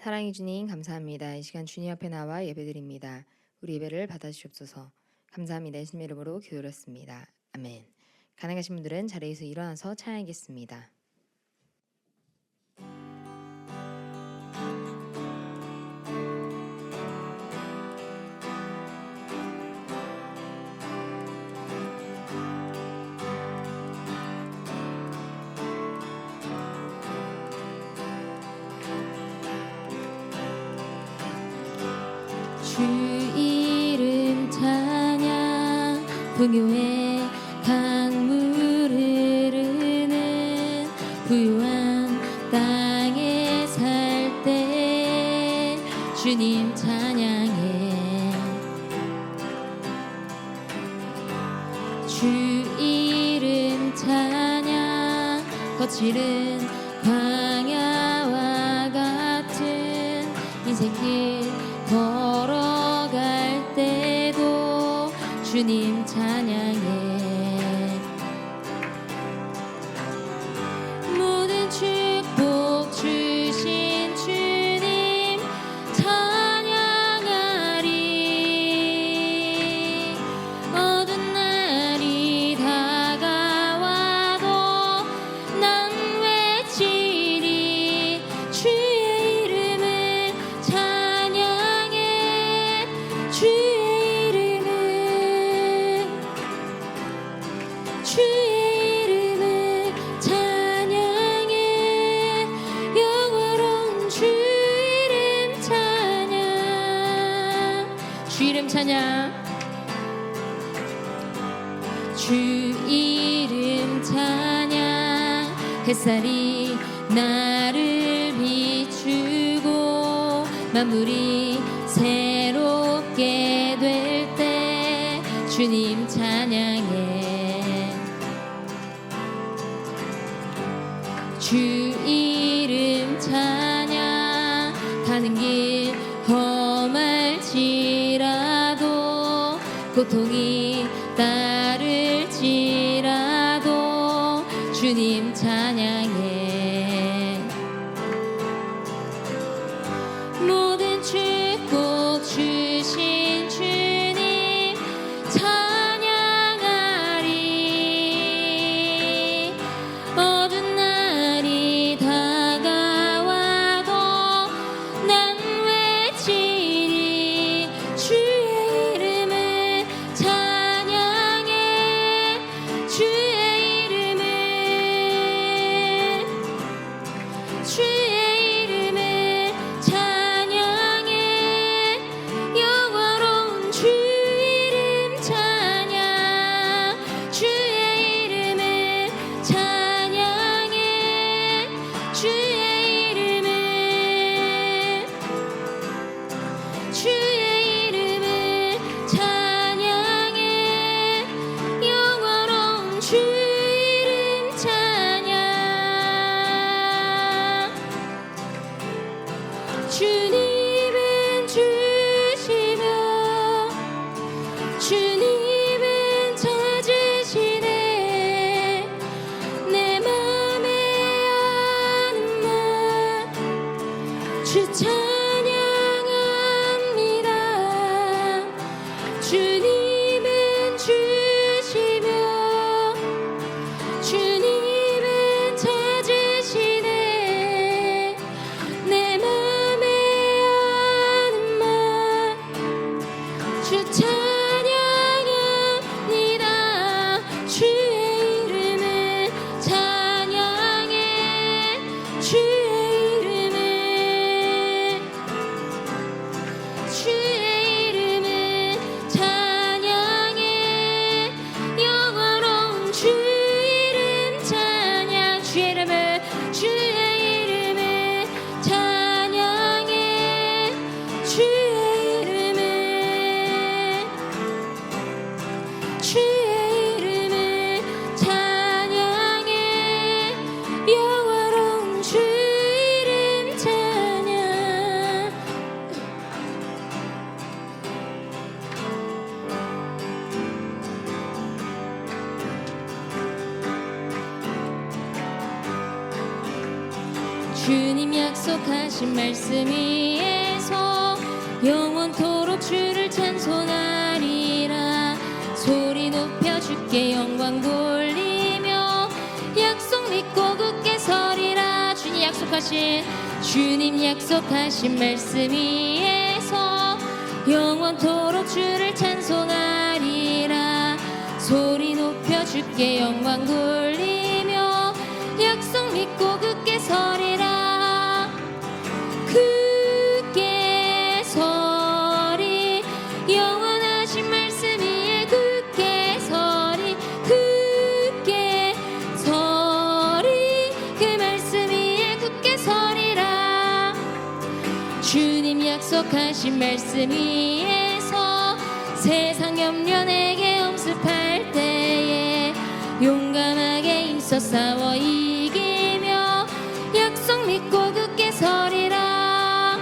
사랑해 주님 감사합니다. 이 시간 주님 앞에 나와 예배드립니다. 우리 예배를 받아주시옵소서. 감사합니다. 예수님 이름으로 기도드렸습니다. 아멘. 가능하신 분들은 자리에서 일어나서 찬양하겠습니다. 주 이름 찬양 동요의 강물 흐르는 부유한 땅에 살 때 주님 찬양해. 주 이름 찬양 거칠은 광야와 같은 인생길 걸어갈 때도 주님 찬양해. 모든 축복 주신 주님 찬양하리. 어두운 날이 다가와도 난 외치리. 주의 이름을 찬양해. 주의 이름을 찬양해. 영화로운 주 이름 찬양. 주 이름 찬양. 주 이름 찬양. 햇살이 나를 비추고 만물이 새롭게 될 때 주님 찬양해. 주 이름 찬양. 가는 길 험할지라도 고통이 따를지라도 주님 찬양해. 모든 축복 주신 주님 찬양하리. 어두운 날이 다가와도 난 외치리. 주의 이름을 찬양해. 주의 이름을 찬양해. 영화로운 주 이름 찬양. 주의 이름을 찬양해. 주의 이름을 찬양해. 영화로운 주 이름 찬양. 주님은 주시며 주님은 찾으시네. 내 맘에 아는 말 주 찬양합니다. 주님은 주시며 주님은 찾으시네. 내 맘에 아는 말 주 찬양합니다. 주의 이름을 찬양해. 주의 이름을 찬양해. 영화로운 주 이름 찬양. 주의 이름을 찬양해. 주의 이름을 찬양해. 영화로운 주 이름 찬양. 주 주님 약속하신 말씀 위에서 영원토록 주를 찬송하리라. 소리 높여 주께 영광 돌리며 약속 믿고 굳게 서리라. 주님 약속하신 말씀 위에서 영원토록 주를 찬송하리라. 소리 높여 주께 영광 돌리며 약속 믿고 굳게 서리라. 굳게 서리 영원하신 말씀 위에 굳게 서리. 굳게 서리 그 말씀 위에 굳게 서리라. 주님 약속하신 말씀 위에서 세상 염려 내게 엄습할 때에 용감하게 힘써 싸워 이기며 약속 믿고 굳게 서리라.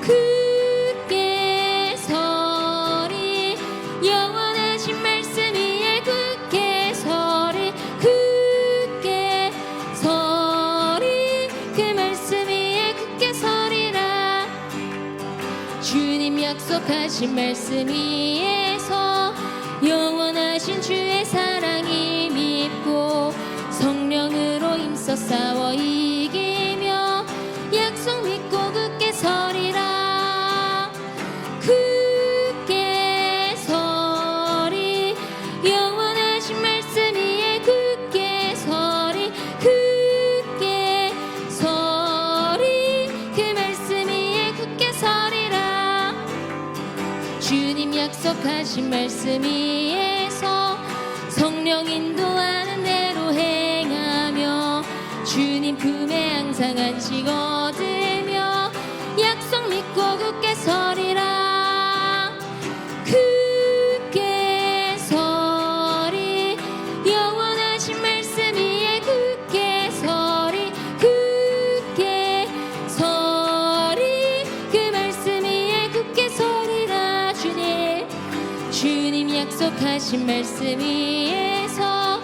굳게 서리 영원하신 말씀 위에 굳게 서리. 굳게 서리 그 말씀 위에 굳게 서리라. 주님 약속하신 말씀 위에서 영원하신 주의 사랑이 믿고 성령으로 힘써 싸워 이기며 약속 믿고 굳게 서리라. 굳게 서리 영원하신 말씀 위에 굳게 서리. 굳게 서리 그 말씀 위에 굳게 서리라. 주님 약속하신 말씀 위에서 성령 인도하는 대로 행하며 주님 품에 항상 안식 얻으며 약속 믿고 굳게 서리라. 굳게 서리 영원하신 말씀 위에 굳게 서리. 굳게 서리 그 말씀 위에 굳게 서리라. 주님 약속하신 말씀 위에서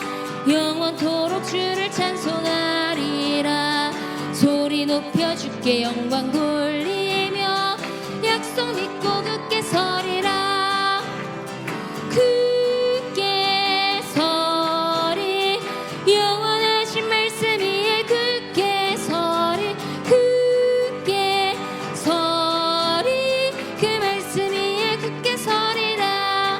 영원토록 주를 찬송하리라. 소리 높여 주께 영광 돌리며 약속 믿고 굳게 서리라. 굳게 서리 영원하신 말씀 위에 굳게 서리. 굳게 서리 그 말씀 위에 굳게 서리라.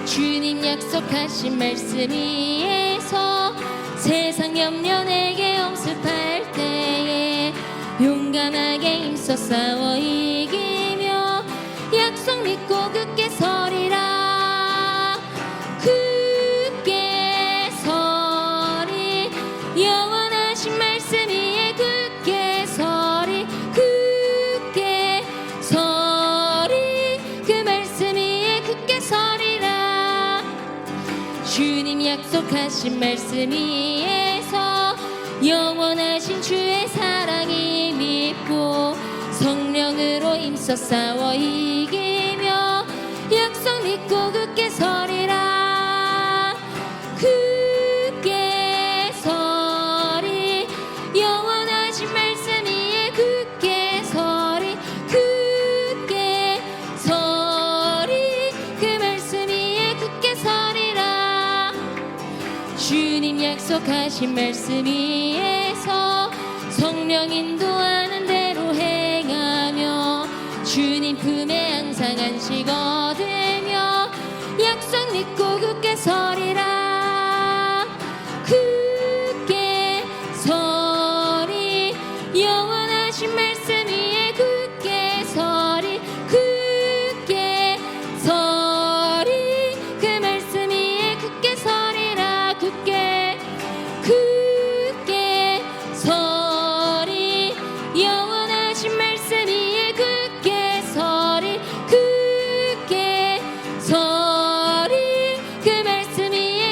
주님 약속하신 말씀 위에서 세상 염려 내게 엄습할 때에 용감하게 힘써 싸워 이기며 약속 믿고 굳게 서리라. 굳게 서리 영원하신 말씀 위에 굳게 서리. 굳게 서리 그 말씀 위에 굳게 서리라. 주님 약속하신 말씀 위에서 영원하신 주의 사랑이 믿고 성령으로 힘써 싸워 이기며 약속 믿고 굳게 서리라. 굳게 서리 영원하신 말씀 위에 굳게 서리. 굳게 서리 그 말씀 위에 굳게 서리라. 주님 약속하신 말씀 위에서 성령 인도하는 대로 행하며 주님 품에 항상 안식 얻으며 약속 믿고 굳게 서리라. 굳게 서리 영원하신 말씀 위에 굳게 서리. 굳게 서리 그 말씀 위에 굳게 서리라. 굳게 서리 영원하신 말씀 위에 굳게 서리. 굳게 서리 그 말씀 위에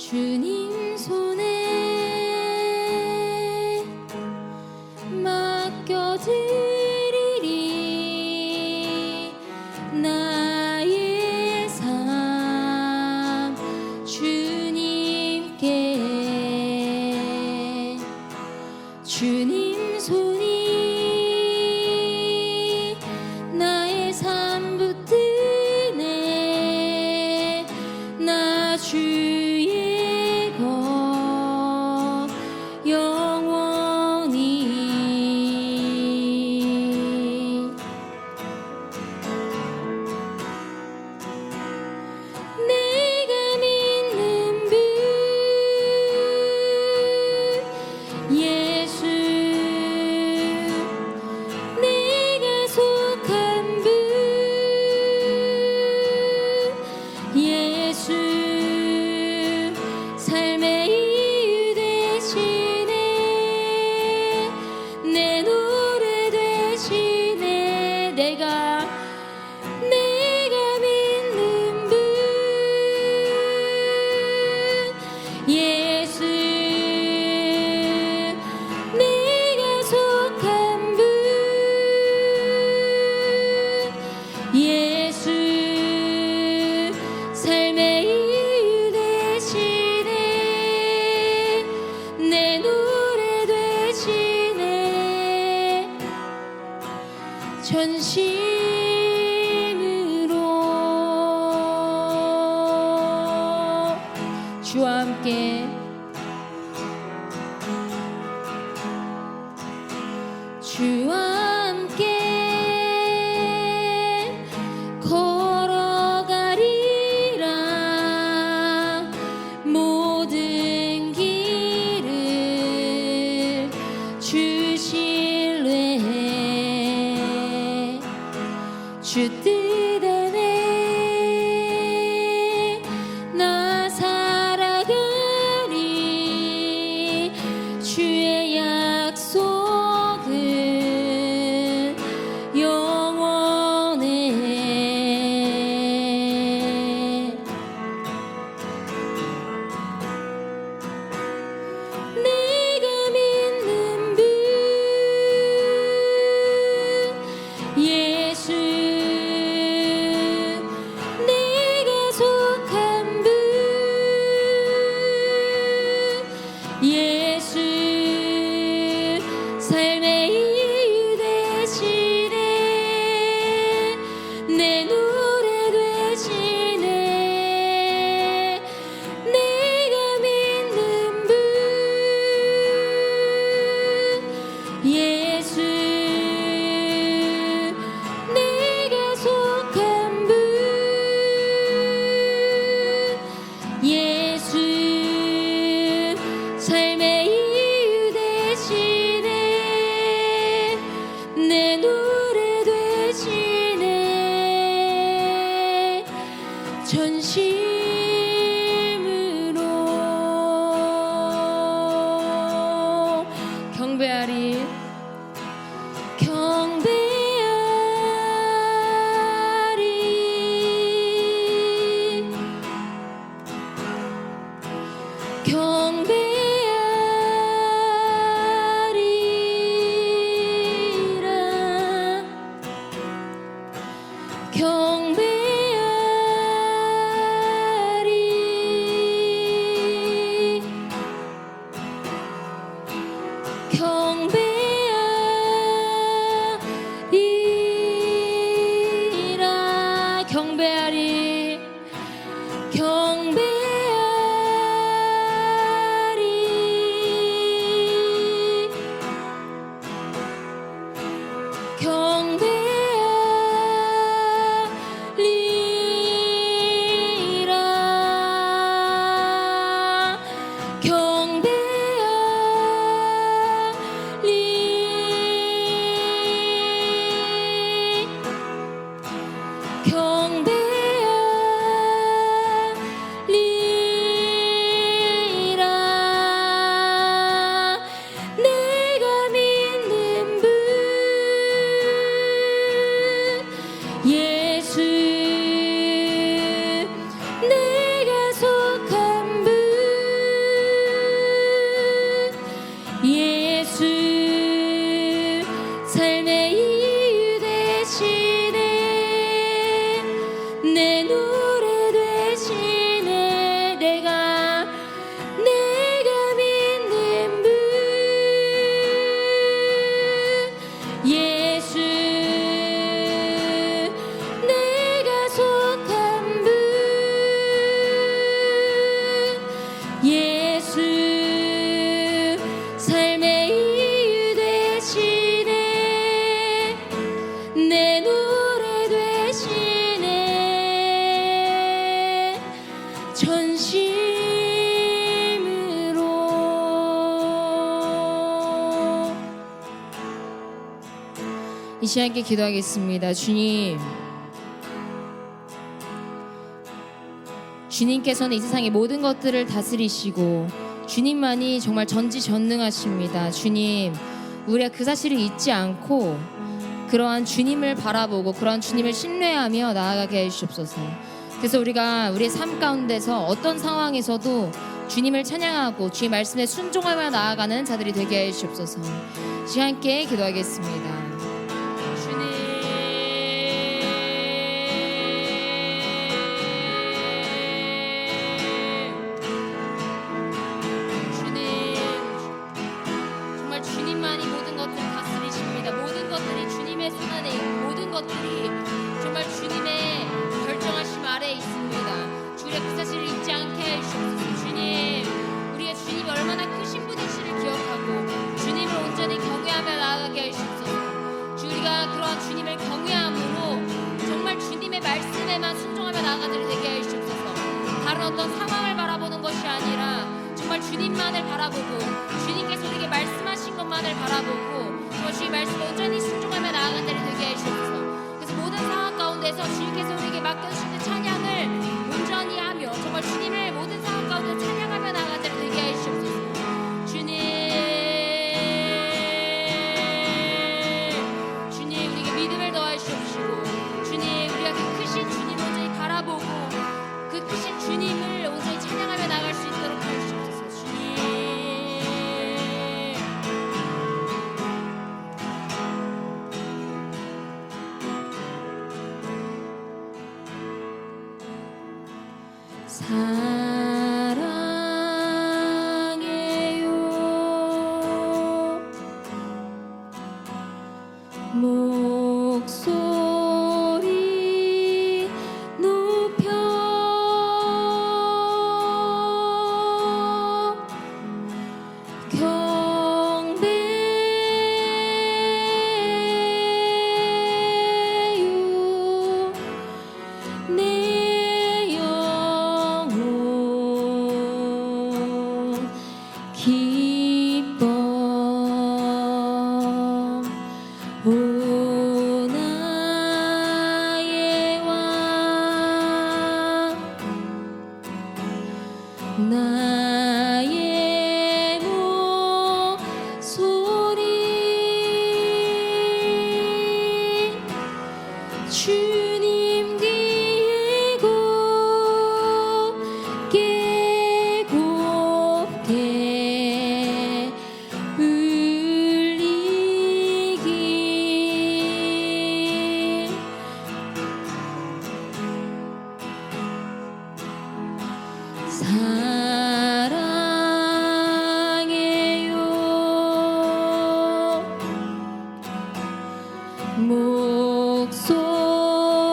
주님 손에 맡겨드리리 나의 삶 주님께 주님 손이 나의 삶 붙드네 나 주의 것 영원히 내가 믿는 분 예수 내가 속한 분 예수 삶의 이유 되시네 내 노래 되시네 내가 믿는 분 예수 내가 속한 분 예수 삶의 이유 되시네 내 노래 되시네 전심으로 주와 함께 주와 함께 걸어가리라 모든 길을 주 신뢰 주 뜻 안에 나 살아가리 주의 약속은 영원해 내가 믿는 분 예수 내가 속한 분 예수 삶의 이유 되시네 내 노래 되시네 내가 믿는 분 예수 내가 속한 분 예수 삶의 이유 되시네 내 노래 되시네 전심으로 경배하리 경배하리 이 시간께 기도하겠습니다. 주님께서는 이 세상의 모든 것들을 다스리시고 주님만이 정말 전지전능하십니다. 주님, 우리가 그 사실을 잊지 않고 그러한 주님을 바라보고 그러한 주님을 신뢰하며 나아가게 해주시옵소서. 그래서 우리가 우리의 삶 가운데서 어떤 상황에서도 주님을 찬양하고 주의 말씀에 순종하며 나아가는 자들이 되게 해주시옵소서. 시간 함께 기도하겠습니다. 주님만이 모든 것들을 다스리십니다. 모든 것들이 주님의 손 안에 있고 모든 것들이 정말 주님의 결정하심 아래에 있습니다. 주의 그 사실을 잊지 않게 해주옵소서. 주님, 우리의 주님이 얼마나 크신 분이시를 기억하고 주님을 온전히 경외하며 나아가게 해주옵소서. 우리가 그러한 주님을 경외함으로 정말 주님의 말씀에만 순종하며 나아가도록 되게 해주옵소서. 다른 어떤 상황을 바라보는 것이 아니라 정말 주님만을 바라보고 주님께서 우리에게 말씀하신 것만을 바라보고 주의 말씀에 온전히 순종하며 나아간 자리 되게 해주옵소서. 그래서 모든 상황 가운데서 주님께서 우리에게 맡겨주시는 찬양을 온전히 하며 정말 주님을 모든 상황 가운데 찬양하며 나아간 자리 되게 해주옵소서. 주님 우리에게 믿음을 더하여 주옵시고 주님 우리가 그 크신 주님을 온전히 바라보고 그 크신 주님을 온전히 찬양하며 나아갈 수 있도록 하시옵소서. 사랑해요 목소리 높여 경배요 내 영혼 기뻐 오 나의 왕 나의 목소리 주님 귀에 곱게 곱게 울리기 사랑해요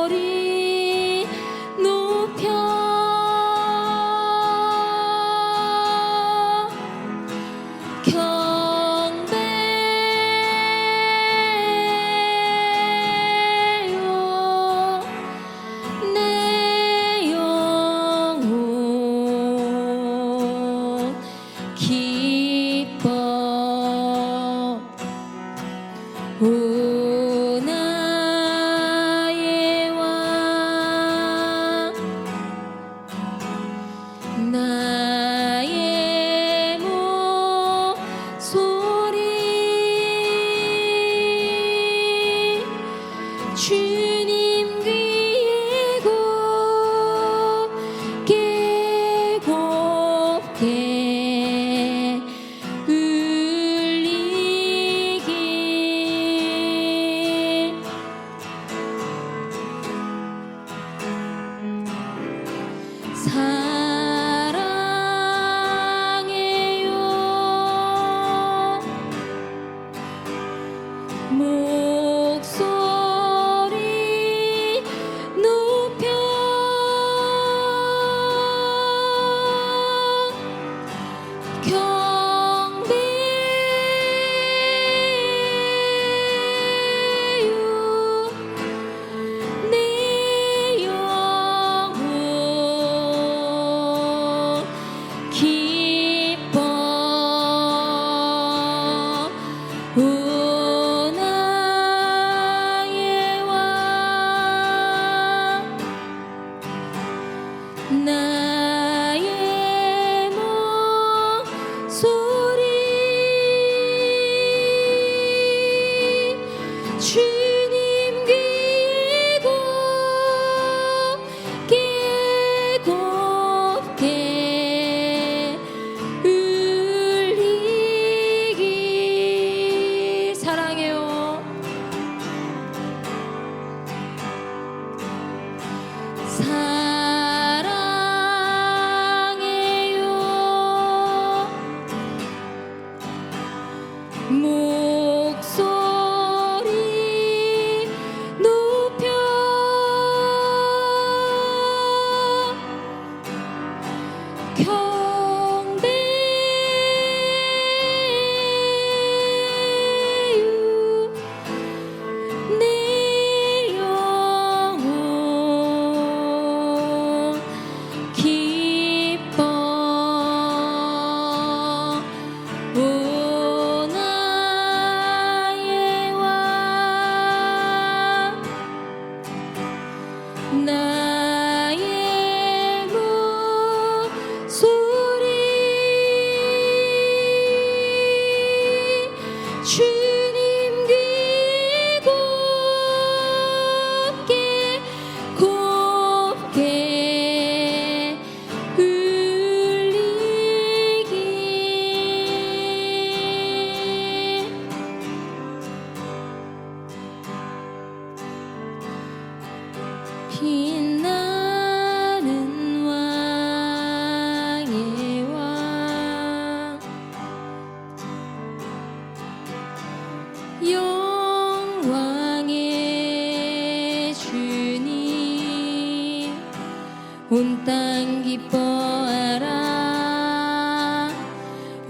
목소리 높여 경배요 내 영혼 기뻐 오 나의 왕 나의 목소리 주님 귀에 곱게 곱게 울리기 사랑해요 목소리 높여 경배요 내 영혼 기뻐 오 나의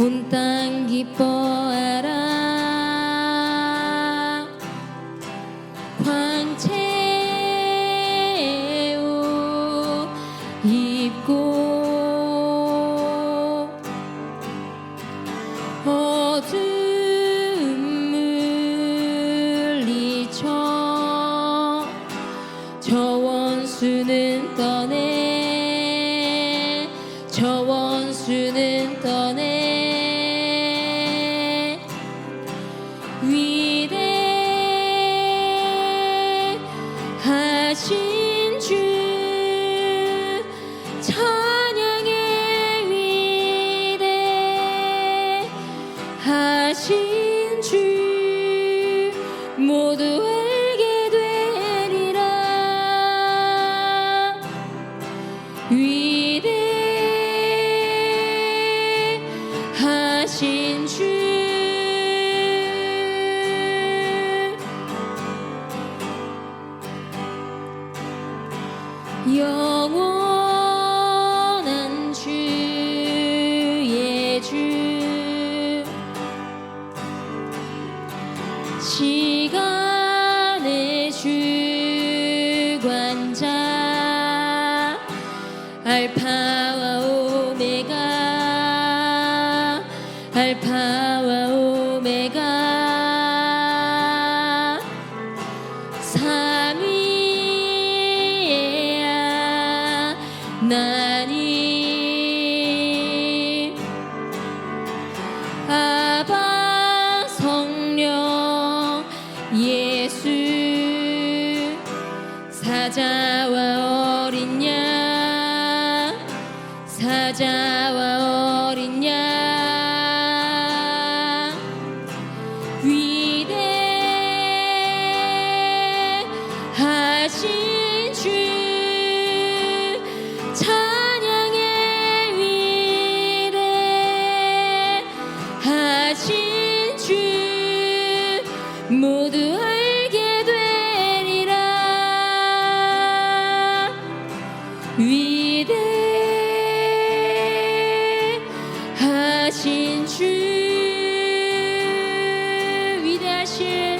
온 땅 기뻐하라. 광채의 옷 입고 어둠 물리쳐 저 원수는 떠내 저 원수는 떠내 위대하신 주 찬양의 위대하신 주 모두 알게 되리라. 위대하신 주 영원한 주의 주 시간의 주관자 알파와 오메가 알파와 오메가 삼위의 하나님 아바 성령 예수 사자와 어린 양 사자와 어린 양 위대하신 주 찬양의 위대하신 주 모두 알게 되리라. 위대하신 주 위대하신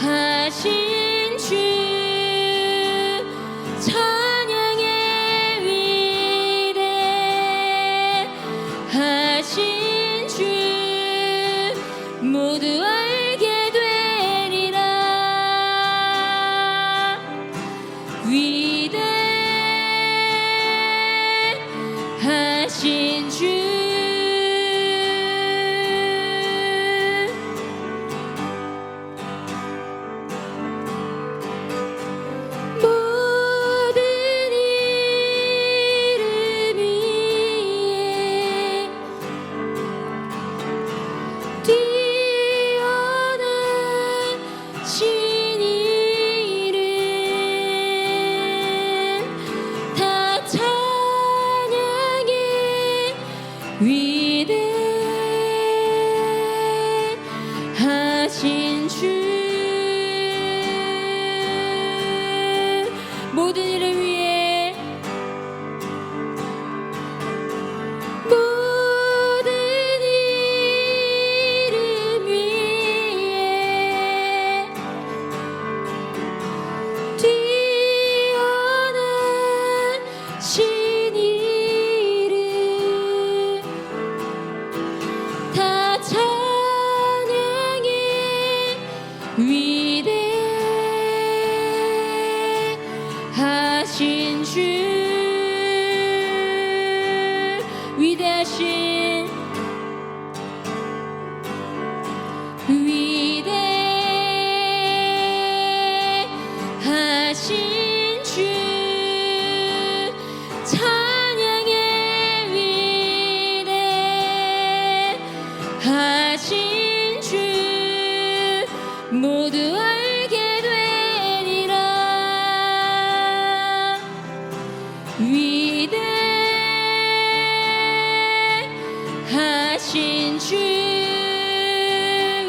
위대하신 주 찬양의 위대하신 주 모두 알게 되리라. 위대하신 주 모든 이름 위에 뛰어나신 이름 다 찬양의 위대하신 주 모든 이름 위에 모든 이름 위에 뛰어나신 이름 다 찬양의 위대하신 주 위대하신 위대하신 주 찬양의 위대하신 주 모두 알게 되리라. 위대하신 주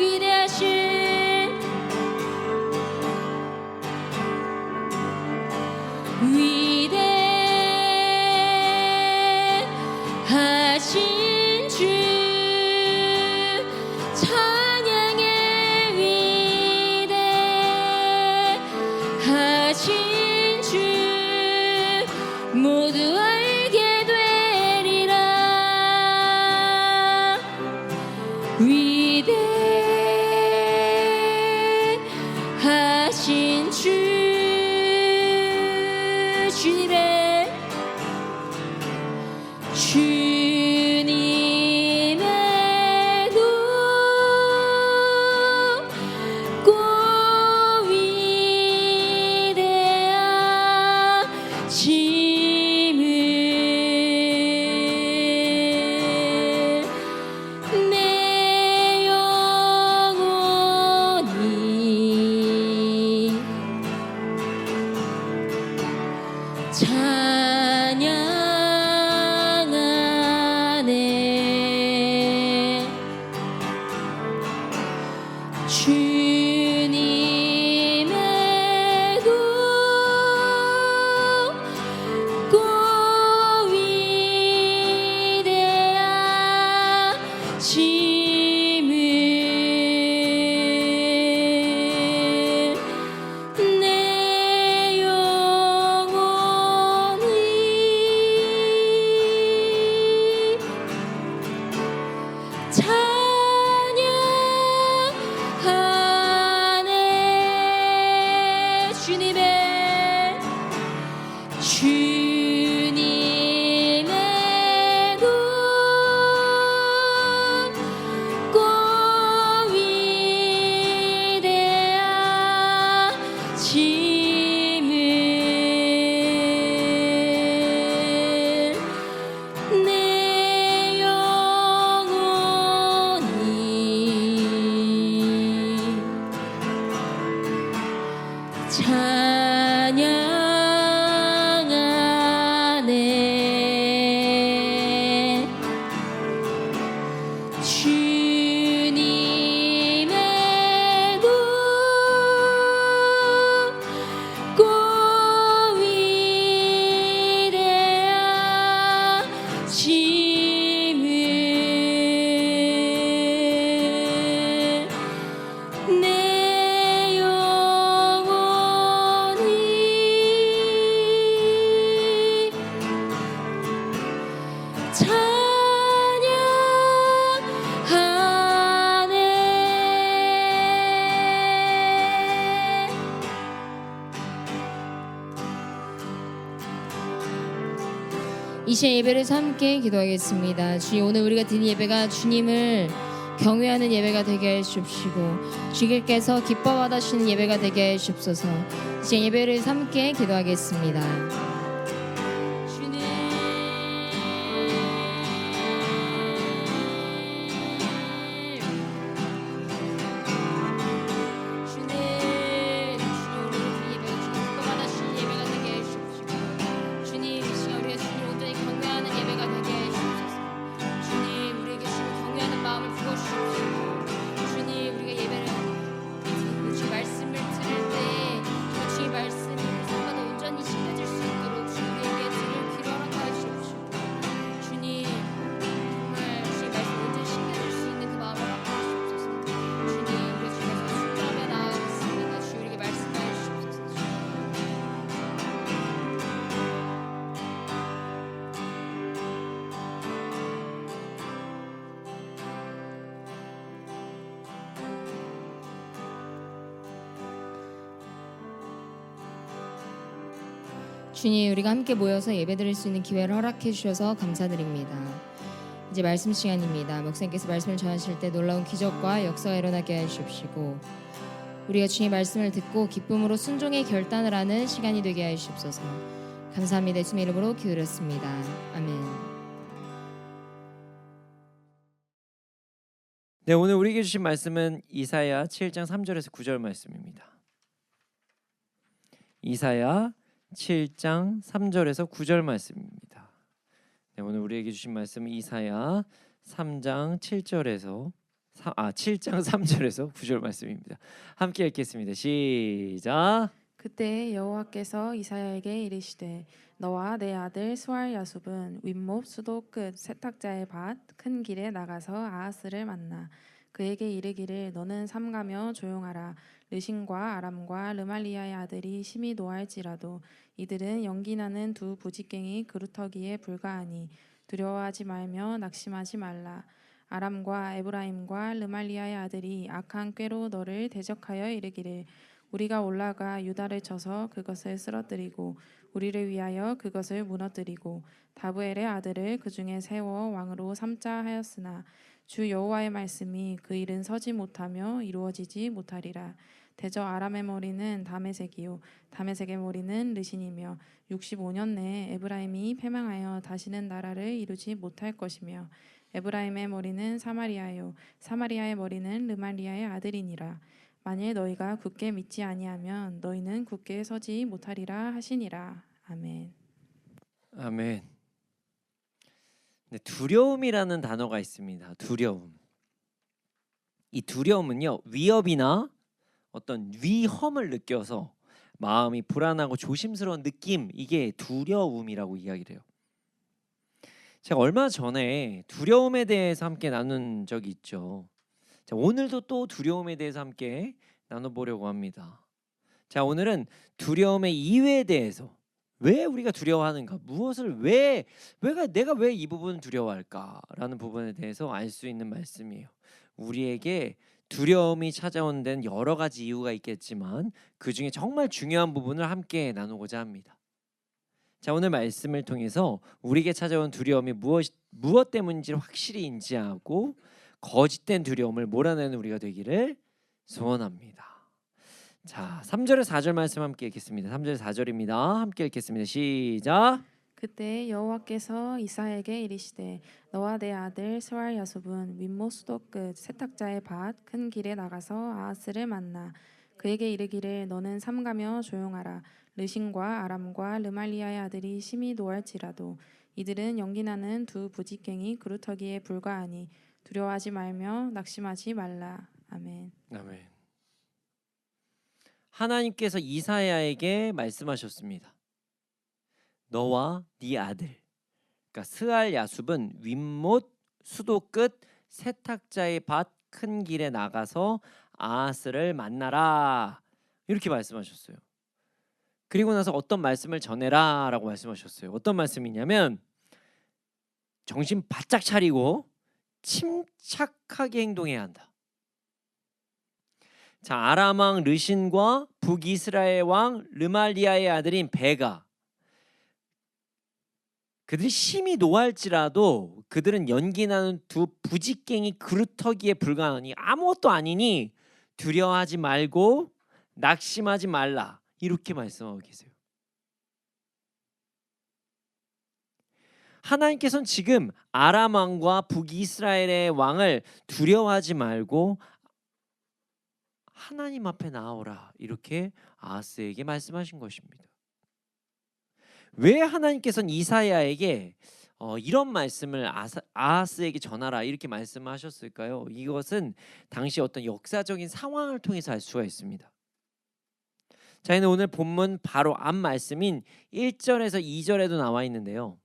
위대하신 위대하신 주 찬양해 위대하신 주 모두 알게 되리라 위대하신 주 주님의 높고 위대하심을 내 영혼이 찬양하네 주님의 높고 위대하심을 내 영혼이 찬양하네 주님의 높고 위대하심을 내 영혼이 찬양하네 주님의 높고 위대하심을 내 영혼이 찬양하네 이 시간 예배를 함께 기도하겠습니다. 주님 오늘 우리가 드린 예배가 주님을 경외하는 예배가 되게 해주시고 주님께서 기뻐 받으시는 예배가 되게 해주옵소서. 이제 예배를 함께 기도하겠습니다. 주님 주님, 우리가 함께 모여서 예배드릴 수 있는 기회를 허락해 주셔서 감사드립니다. 이제 말씀 시간입니다. 목사님께서 말씀을 전하실 때 놀라운 기적과 역사가 일어나게 해주시고 우리가 주님의 말씀을 듣고 기쁨으로 순종의 결단을 하는 시간이 되게 하여 주옵소서. 감사합니다. 예수님의 이름으로 기도드렸습니다. 아멘. 네, 오늘 우리에게 주신 말씀은 이사야 7장 3절에서 9절 말씀입니다. 이사야 7장 3절에서 9절 말씀입니다. 네, 오늘 우리에게 주신 말씀은 이사야 7장 3절에서 9절 말씀입니다. 함께 읽겠습니다. 시작. 그때 여호와께서 이사야에게 이르시되 너와 내 아들 스왈야숲은 윗목 수도 끝 세탁자의 밭 큰 길에 나가서 아하스를 만나 그에게 이르기를 너는 삼가며 조용하라. 르신과 아람과 르말리아의 아들이 심히 노할지라도 이들은 연기나는 두 부직갱이 그루터기에 불과하니 두려워하지 말며 낙심하지 말라. 아람과 에브라임과 르말리아의 아들이 악한 꾀로 너를 대적하여 이르기를 우리가 올라가 유다를 쳐서 그것을 쓰러뜨리고 우리를 위하여 그것을 무너뜨리고 다브엘의 아들을 그 중에 세워 왕으로 삼자 하였으나 주 여호와의 말씀이 그 일은 서지 못하며 이루어지지 못하리라. 대저 아람의 머리는 다메섹이요 다메섹의 머리는 르신이며 65년 내에 에브라임이 패망하여 다시는 나라를 이루지 못할 것이며 에브라임의 머리는 사마리아요 사마리아의 머리는 르말리아의 아들이니라. 만일 너희가 굳게 믿지 아니하면 너희는 굳게 서지 못하리라 하시니라. 아멘. 아멘. 네, 두려움이라는 단어가 있습니다. 두려움. 이 두려움은요, 위협이나 어떤 위험을 느껴서 마음이 불안하고 조심스러운 느낌, 이게 두려움이라고 이야기를 해요. 제가 얼마 전에 두려움에 대해서 함께 나눈 적이 있죠. 자, 오늘도 또 두려움에 대해서 함께 나눠보려고 합니다. 자, 오늘은 두려움의 이유에 대해서, 왜 우리가 두려워하는가, 무엇을 내가 왜 이 부분을 두려워할까라는 부분에 대해서 알 수 있는 말씀이에요. 우리에게 두려움이 찾아오는 데는 여러 가지 이유가 있겠지만 그 중에 정말 중요한 부분을 함께 나누고자 합니다. 자, 오늘 말씀을 통해서 우리에게 찾아온 두려움이 무엇 때문인지를 확실히 인지하고 거짓된 두려움을 몰아내는 우리가 되기를 소원합니다. 자, 3절에 4절 말씀 함께 읽겠습니다. 3절 4절입니다. 함께 읽겠습니다. 시작. 그때 여호와께서 이사야에게 이르시되 너와 내 아들 스왈야숲은 윗목 수도 끝 세탁자의 밭 큰 길에 나가서 아하스를 만나 그에게 이르기를 너는 삼가며 조용하라. 르신과 아람과 르말리아의 아들이 심히 노할지라도 이들은 연기나는 두 부직갱이 그루터기에 불과하니 두려워하지 말며 낙심하지 말라. 아멘. 아멘. 하나님께서 이사야에게 말씀하셨습니다. 너와 네 아들, 그러니까 스알야숲은 윗못 수도 끝 세탁자의 밭 큰 길에 나가서 아하스를 만나라, 이렇게 말씀하셨어요. 그리고 나서 어떤 말씀을 전해라라고 말씀하셨어요. 어떤 말씀이냐면 정신 바짝 차리고 침착하게 행동해야 한다. 자, 아람 왕 르신과 북이스라엘 왕 르말리아의 아들인 베가, 그들이 심히 노할지라도 그들은 연기나는 두 부직갱이 그루터기에 불과하니 아무것도 아니니 두려워하지 말고 낙심하지 말라, 이렇게 말씀하고 계세요. 하나님께서는 지금 아람 왕과 북이스라엘의 왕을 두려워하지 말고 하나님 앞에 나오라, 이렇게 아하스에게 말씀하신 것입니다. 왜 하나님께서는 이사야에게 이런 말씀을 아하스에게 전하라, 이렇게 말씀하셨을까요? 이것은 당시 어떤 역사적인 상황을 통해서 알 수가 있습니다. 저희는 오늘 본문 바로 앞 말씀인 1절에서 2절에도 나와 있는데요.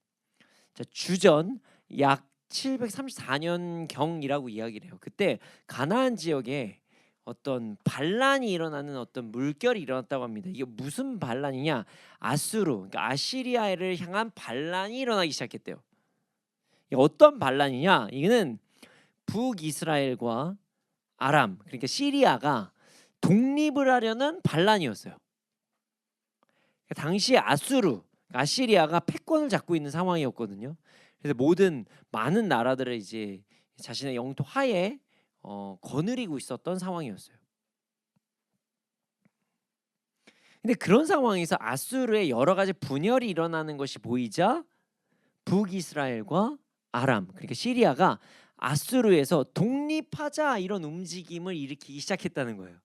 자, 주전 약 734년경이라고 이야기를 해요. 그때 가나안 지역에 어떤 반란이 일어나는 어떤 물결이 일어났다고 합니다. 이게 무슨 반란이냐? 아수르, 그러니까 아시리아를 향한 반란이 일어나기 시작했대요. 어떤 반란이냐? 이거는 북이스라엘과 아람, 그러니까 시리아가 독립을 하려는 반란이었어요. 당시 아수르, 아시리아가 패권을 잡고 있는 상황이었거든요. 그래서 많은 나라들을 이제 자신의 영토 하에 거느리고 있었던 상황이었어요. 근데 그런 상황에서 아수르의 여러 가지 분열이 일어나는 것이 보이자 북이스라엘과 아람, 그러니까 시리아가 아수르에서 독립하자, 이런 움직임을 일으키기 시작했다는 거예요.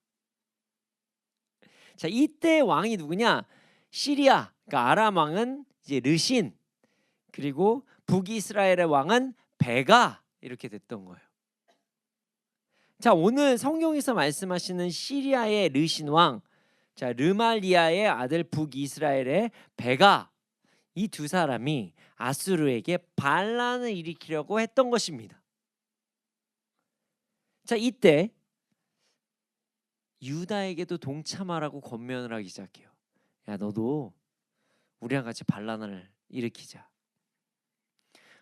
자, 이때 왕이 누구냐? 시리아, 그러니까 아람 왕은 이제 르신, 그리고 북이스라엘의 왕은 베가, 이렇게 됐던 거예요. 자, 오늘 성경에서 말씀하시는 시리아의 르신 왕, 자, 르말리아의 아들 북이스라엘의 베가, 이 두 사람이 아수르에게 반란을 일으키려고 했던 것입니다. 자, 이때 유다에게도 동참하라고 권면을 하기 시작해요. 야, 너도 우리랑 같이 반란을 일으키자.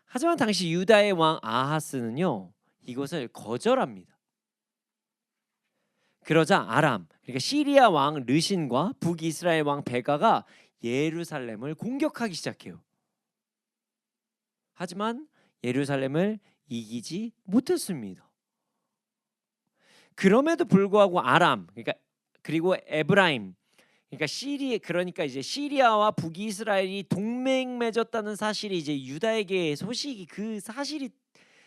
하지만 당시 유다의 왕 아하스는요, 이것을 거절합니다. 그러자 아람, 그러니까 시리아 왕 르신과 북이스라엘 왕 베가가 예루살렘을 공격하기 시작해요. 하지만 예루살렘을 이기지 못했습니다. 그럼에도 불구하고 아람, 그러니까 그리고 에브라임, 그러니까 이제 시리아와 북이스라엘이 동맹 맺었다는 사실이 이제 유다에게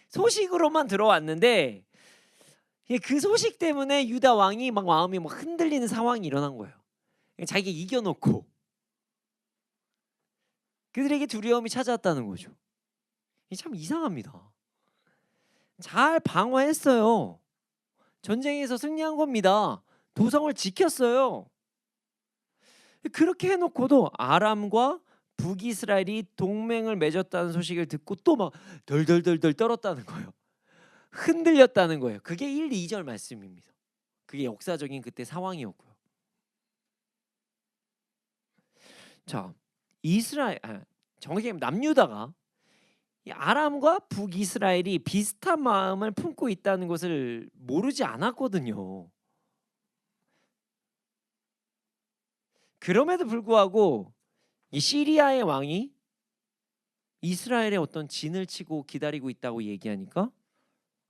소식으로만 들어왔는데, 그 소식 때문에 유다 왕이 막 마음이 막 흔들리는 상황이 일어난 거예요. 자기가 이겨놓고 그들에게 두려움이 찾아왔다는 거죠. 이게 참 이상합니다. 잘 방어했어요. 전쟁에서 승리한 겁니다. 도성을 지켰어요. 그렇게 해놓고도 아람과 북이스라엘이 동맹을 맺었다는 소식을 듣고 또 막 덜덜덜덜 떨었다는 거예요. 흔들렸다는 거예요. 그게 1, 2절 말씀입니다. 그게 역사적인 그때 상황이었고요. 자, 정확히 남유다가 이 아람과 북이스라엘이 비슷한 마음을 품고 있다는 것을 모르지 않았거든요. 그럼에도 불구하고 이 시리아의 왕이 이스라엘의 어떤 진을 치고 기다리고 있다고 얘기하니까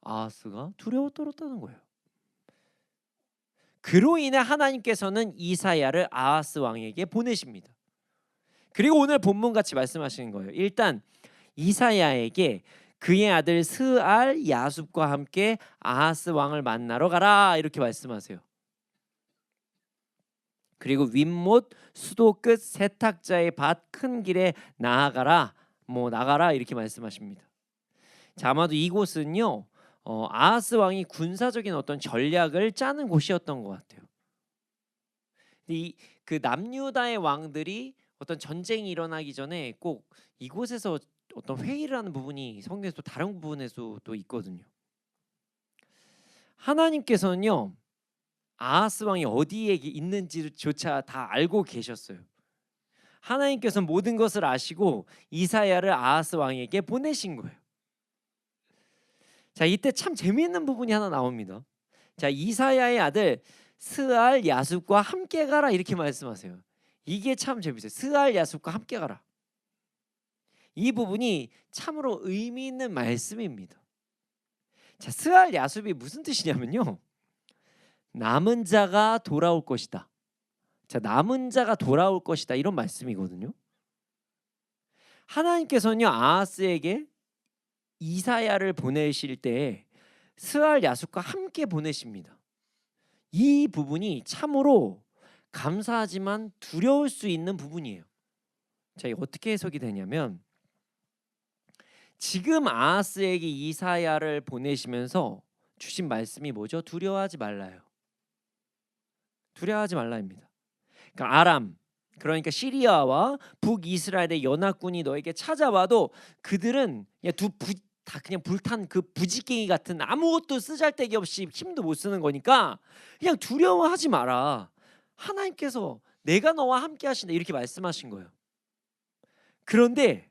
아하스가 두려워 떨었다는 거예요. 그로 인해 하나님께서는 이사야를 아하스 왕에게 보내십니다. 그리고 오늘 본문 같이 말씀하시는 거예요. 일단 이사야에게 그의 아들 스알 야숲과 함께 아하스 왕을 만나러 가라 이렇게 말씀하세요. 그리고 윗못 수도 끝 세탁자의 밭 큰 길에 나가라 이렇게 말씀하십니다. 자, 아마도 이곳은요 아하스 왕이 군사적인 어떤 전략을 짜는 곳이었던 것 같아요. 그 남유다의 왕들이 어떤 전쟁이 일어나기 전에 꼭 이곳에서 어떤 회의를 하는 부분이 성경에서 또 다른 부분에서 또 있거든요. 하나님께서는요 아하스 왕이 어디에 있는지조차 다 알고 계셨어요. 하나님께서는 모든 것을 아시고 이사야를 아하스 왕에게 보내신 거예요. 자, 이때 참 재미있는 부분이 하나 나옵니다. 자, 이사야의 아들 스알 야숲과 함께 가라 이렇게 말씀하세요. 이게 참 재밌어요. 스알 야숲과 함께 가라. 이 부분이 참으로 의미 있는 말씀입니다. 자, 스알 야숲이 무슨 뜻이냐면요, 남은 자가 돌아올 것이다. 자, 남은 자가 돌아올 것이다 이런 말씀이거든요. 하나님께서는요 아하스에게 이사야를 보내실 때 스알 야숲과 함께 보내십니다. 이 부분이 참으로 감사하지만 두려울 수 있는 부분이에요. 자, 이게 어떻게 해석이 되냐면 지금 아하스에게 이사야를 보내시면서 주신 말씀이 뭐죠? 두려워하지 말라요. 두려워하지 말라입니다. 그러니까 아람, 그러니까 시리아와 북이스라엘의 연합군이 너에게 찾아와도 그들은 다 그냥 불탄 그 부지깽이 같은 아무것도 쓰잘데기 없이 힘도 못 쓰는 거니까 그냥 두려워하지 마라. 하나님께서 내가 너와 함께 하신다 이렇게 말씀하신 거예요. 그런데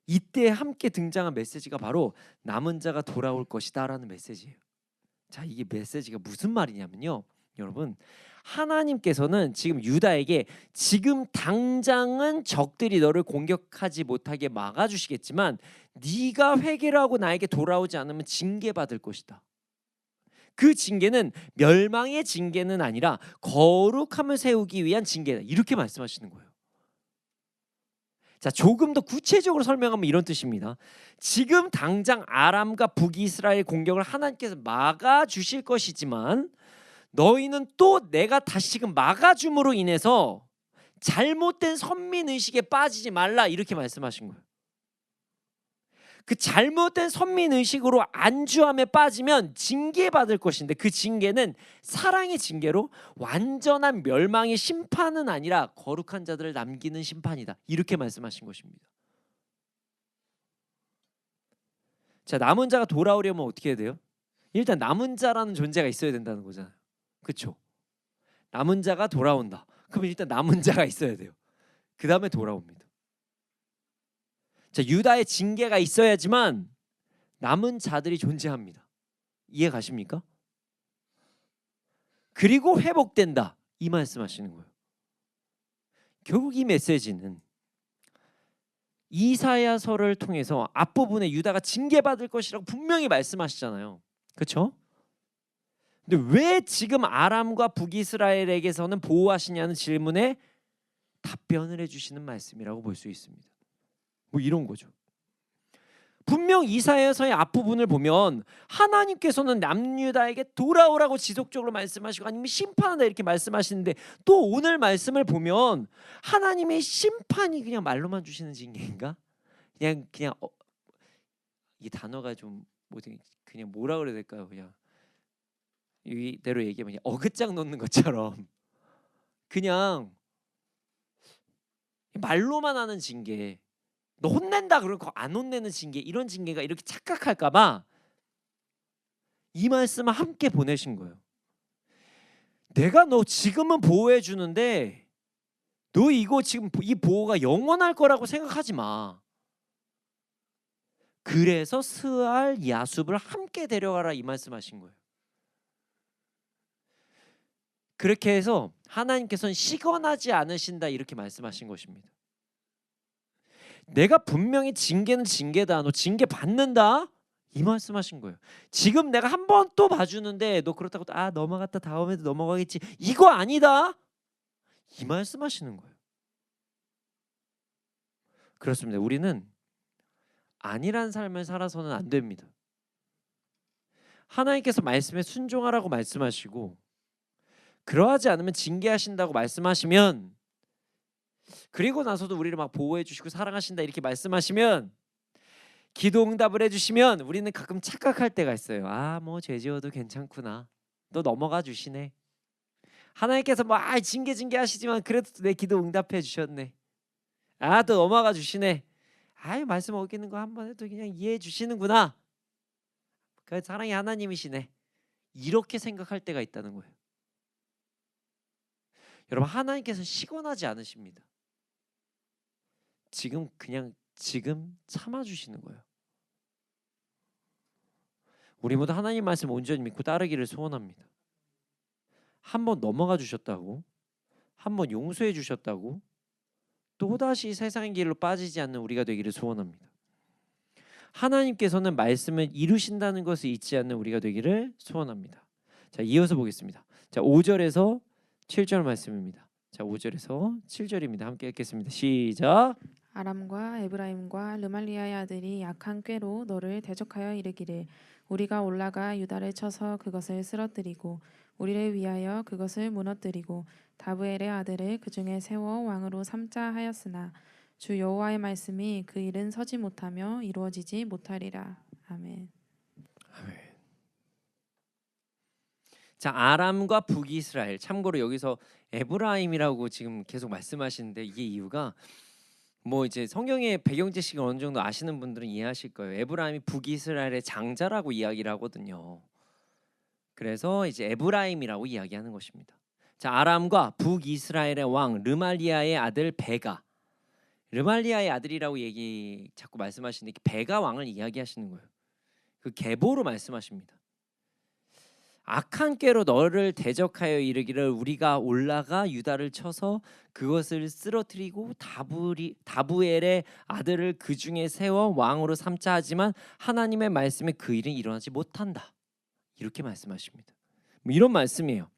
이때 함께 등장한 메시지가 바로 남은 자가 돌아올 것이다 라는 메시지예요. 자, 이게 메시지가 무슨 말이냐면요, 여러분, 하나님께서는 지금 유다에게 지금 당장은 적들이 너를 공격하지 못하게 막아주시겠지만 네가 회개를 하고 나에게 돌아오지 않으면 징계받을 것이다. 그 징계는 멸망의 징계는 아니라 거룩함을 세우기 위한 징계다 이렇게 말씀하시는 거예요. 자, 조금 더 구체적으로 설명하면 이런 뜻입니다. 지금 당장 아람과 북이스라엘 공격을 하나님께서 막아주실 것이지만 너희는 또 내가 다시금 막아줌으로 인해서 잘못된 선민의식에 빠지지 말라 이렇게 말씀하신 거예요. 그 잘못된 선민 의식으로 안주함에 빠지면 징계받을 것인데 그 징계는 사랑의 징계로 완전한 멸망의 심판은 아니라 거룩한 자들을 남기는 심판이다. 이렇게 말씀하신 것입니다. 자, 남은 자가 돌아오려면 어떻게 해야 돼요? 일단 남은 자라는 존재가 있어야 된다는 거잖아요. 그렇죠? 남은 자가 돌아온다. 그러면 일단 남은 자가 있어야 돼요. 그 다음에 돌아옵니다. 자, 유다의 징계가 있어야지만 남은 자들이 존재합니다. 이해 가십니까? 그리고 회복된다. 이 말씀하시는 거예요. 결국 이 메시지는 이사야서를 통해서 앞부분에 유다가 징계받을 것이라고 분명히 말씀하시잖아요. 그렇죠? 근데 왜 지금 아람과 북이스라엘에게서는 보호하시냐는 질문에 답변을 해주시는 말씀이라고 볼 수 있습니다. 뭐 이런 거죠. 분명 이사야서의 앞부분을 보면 하나님께서는 남유다에게 돌아오라고 지속적으로 말씀하시고 아니면 심판한다 이렇게 말씀하시는데 또 오늘 말씀을 보면 하나님의 심판이 그냥 말로만 주시는 징계인가? 그냥 이 단어가 좀 그냥 뭐라 그래야 될까요? 그냥 이대로 얘기하면 그냥 어긋장 놓는 것처럼 그냥 말로만 하는 징계. 너 혼낸다 그러고 안 혼내는 징계, 이런 징계가 이렇게 착각할까봐 이 말씀을 함께 보내신 거예요. 내가 너 지금은 보호해 주는데 너 이거 지금 이 보호가 영원할 거라고 생각하지 마. 그래서 스알 야숲을 함께 데려가라 이 말씀하신 거예요. 그렇게 해서 하나님께서는 시건하지 않으신다 이렇게 말씀하신 것입니다. 내가 분명히 징계는 징계다. 너 징계 받는다. 이 말씀하신 거예요. 지금 내가 한 번 또 봐주는데 너 그렇다고 넘어갔다 다음에도 넘어가겠지. 이거 아니다. 이 말씀하시는 거예요. 그렇습니다. 우리는 아니란 삶을 살아서는 안 됩니다. 하나님께서 말씀에 순종하라고 말씀하시고 그러하지 않으면 징계하신다고 말씀하시면 그리고 나서도 우리를 막 보호해 주시고 사랑하신다 이렇게 말씀하시면 기도 응답을 해주시면 우리는 가끔 착각할 때가 있어요. 뭐 죄 지어도 괜찮구나. 또 넘어가 주시네. 하나님께서 징계 하시지만 그래도 내 기도 응답해 주셨네. 또 넘어가 주시네. 말씀 어기는 거 한 번 해도 그냥 이해해 주시는구나. 그 사랑의 하나님이시네. 이렇게 생각할 때가 있다는 거예요. 여러분 하나님께서 시건하지 않으십니다. 지금 참아주시는 거예요. 우리 모두 하나님 말씀 온전히 믿고 따르기를 소원합니다. 한번 넘어가 주셨다고, 한번 용서해 주셨다고 또다시 세상의 길로 빠지지 않는 우리가 되기를 소원합니다. 하나님께서는 말씀을 이루신다는 것을 잊지 않는 우리가 되기를 소원합니다. 자, 이어서 보겠습니다. 자, 5절에서 7절 말씀입니다. 자, 5절에서 7절입니다. 함께 읽겠습니다. 시작. 아람과 에브라임과 르말리아의 아들이 약한 꾀로 너를 대적하여 이르기를 우리가 올라가 유다를 쳐서 그것을 쓰러뜨리고 우리를 위하여 그것을 무너뜨리고 다브엘의 아들을 그 중에 세워 왕으로 삼자 하였으나 주 여호와의 말씀이 그 일은 서지 못하며 이루어지지 못하리라. 아멘. 아멘. 자, 아람과 북이스라엘. 참고로 여기서 에브라임이라고 지금 계속 말씀하시는데 이게 이유가 이제 성경의 배경 지식을 어느 정도 아시는 분들은 이해하실 거예요. 에브라임이 북이스라엘의 장자라고 이야기를 하거든요. 그래서 이제 에브라임이라고 이야기하는 것입니다. 자, 아람과 북이스라엘의 왕 르말리아의 아들 베가. 르말리아의 아들이라고 자꾸 말씀하시는데 베가 왕을 이야기하시는 거예요. 그 계보로 말씀하십니다. 악한 꾀로 너를 대적하여 이르기를 우리가 올라가 유다를 쳐서 그것을 쓰러뜨리고 다부엘의 아들을 그 중에 세워 왕으로 삼자 하지만 하나님의 말씀에 그 일은 일어나지 못한다. 이렇게 말씀하십니다. 이런 말씀이에요.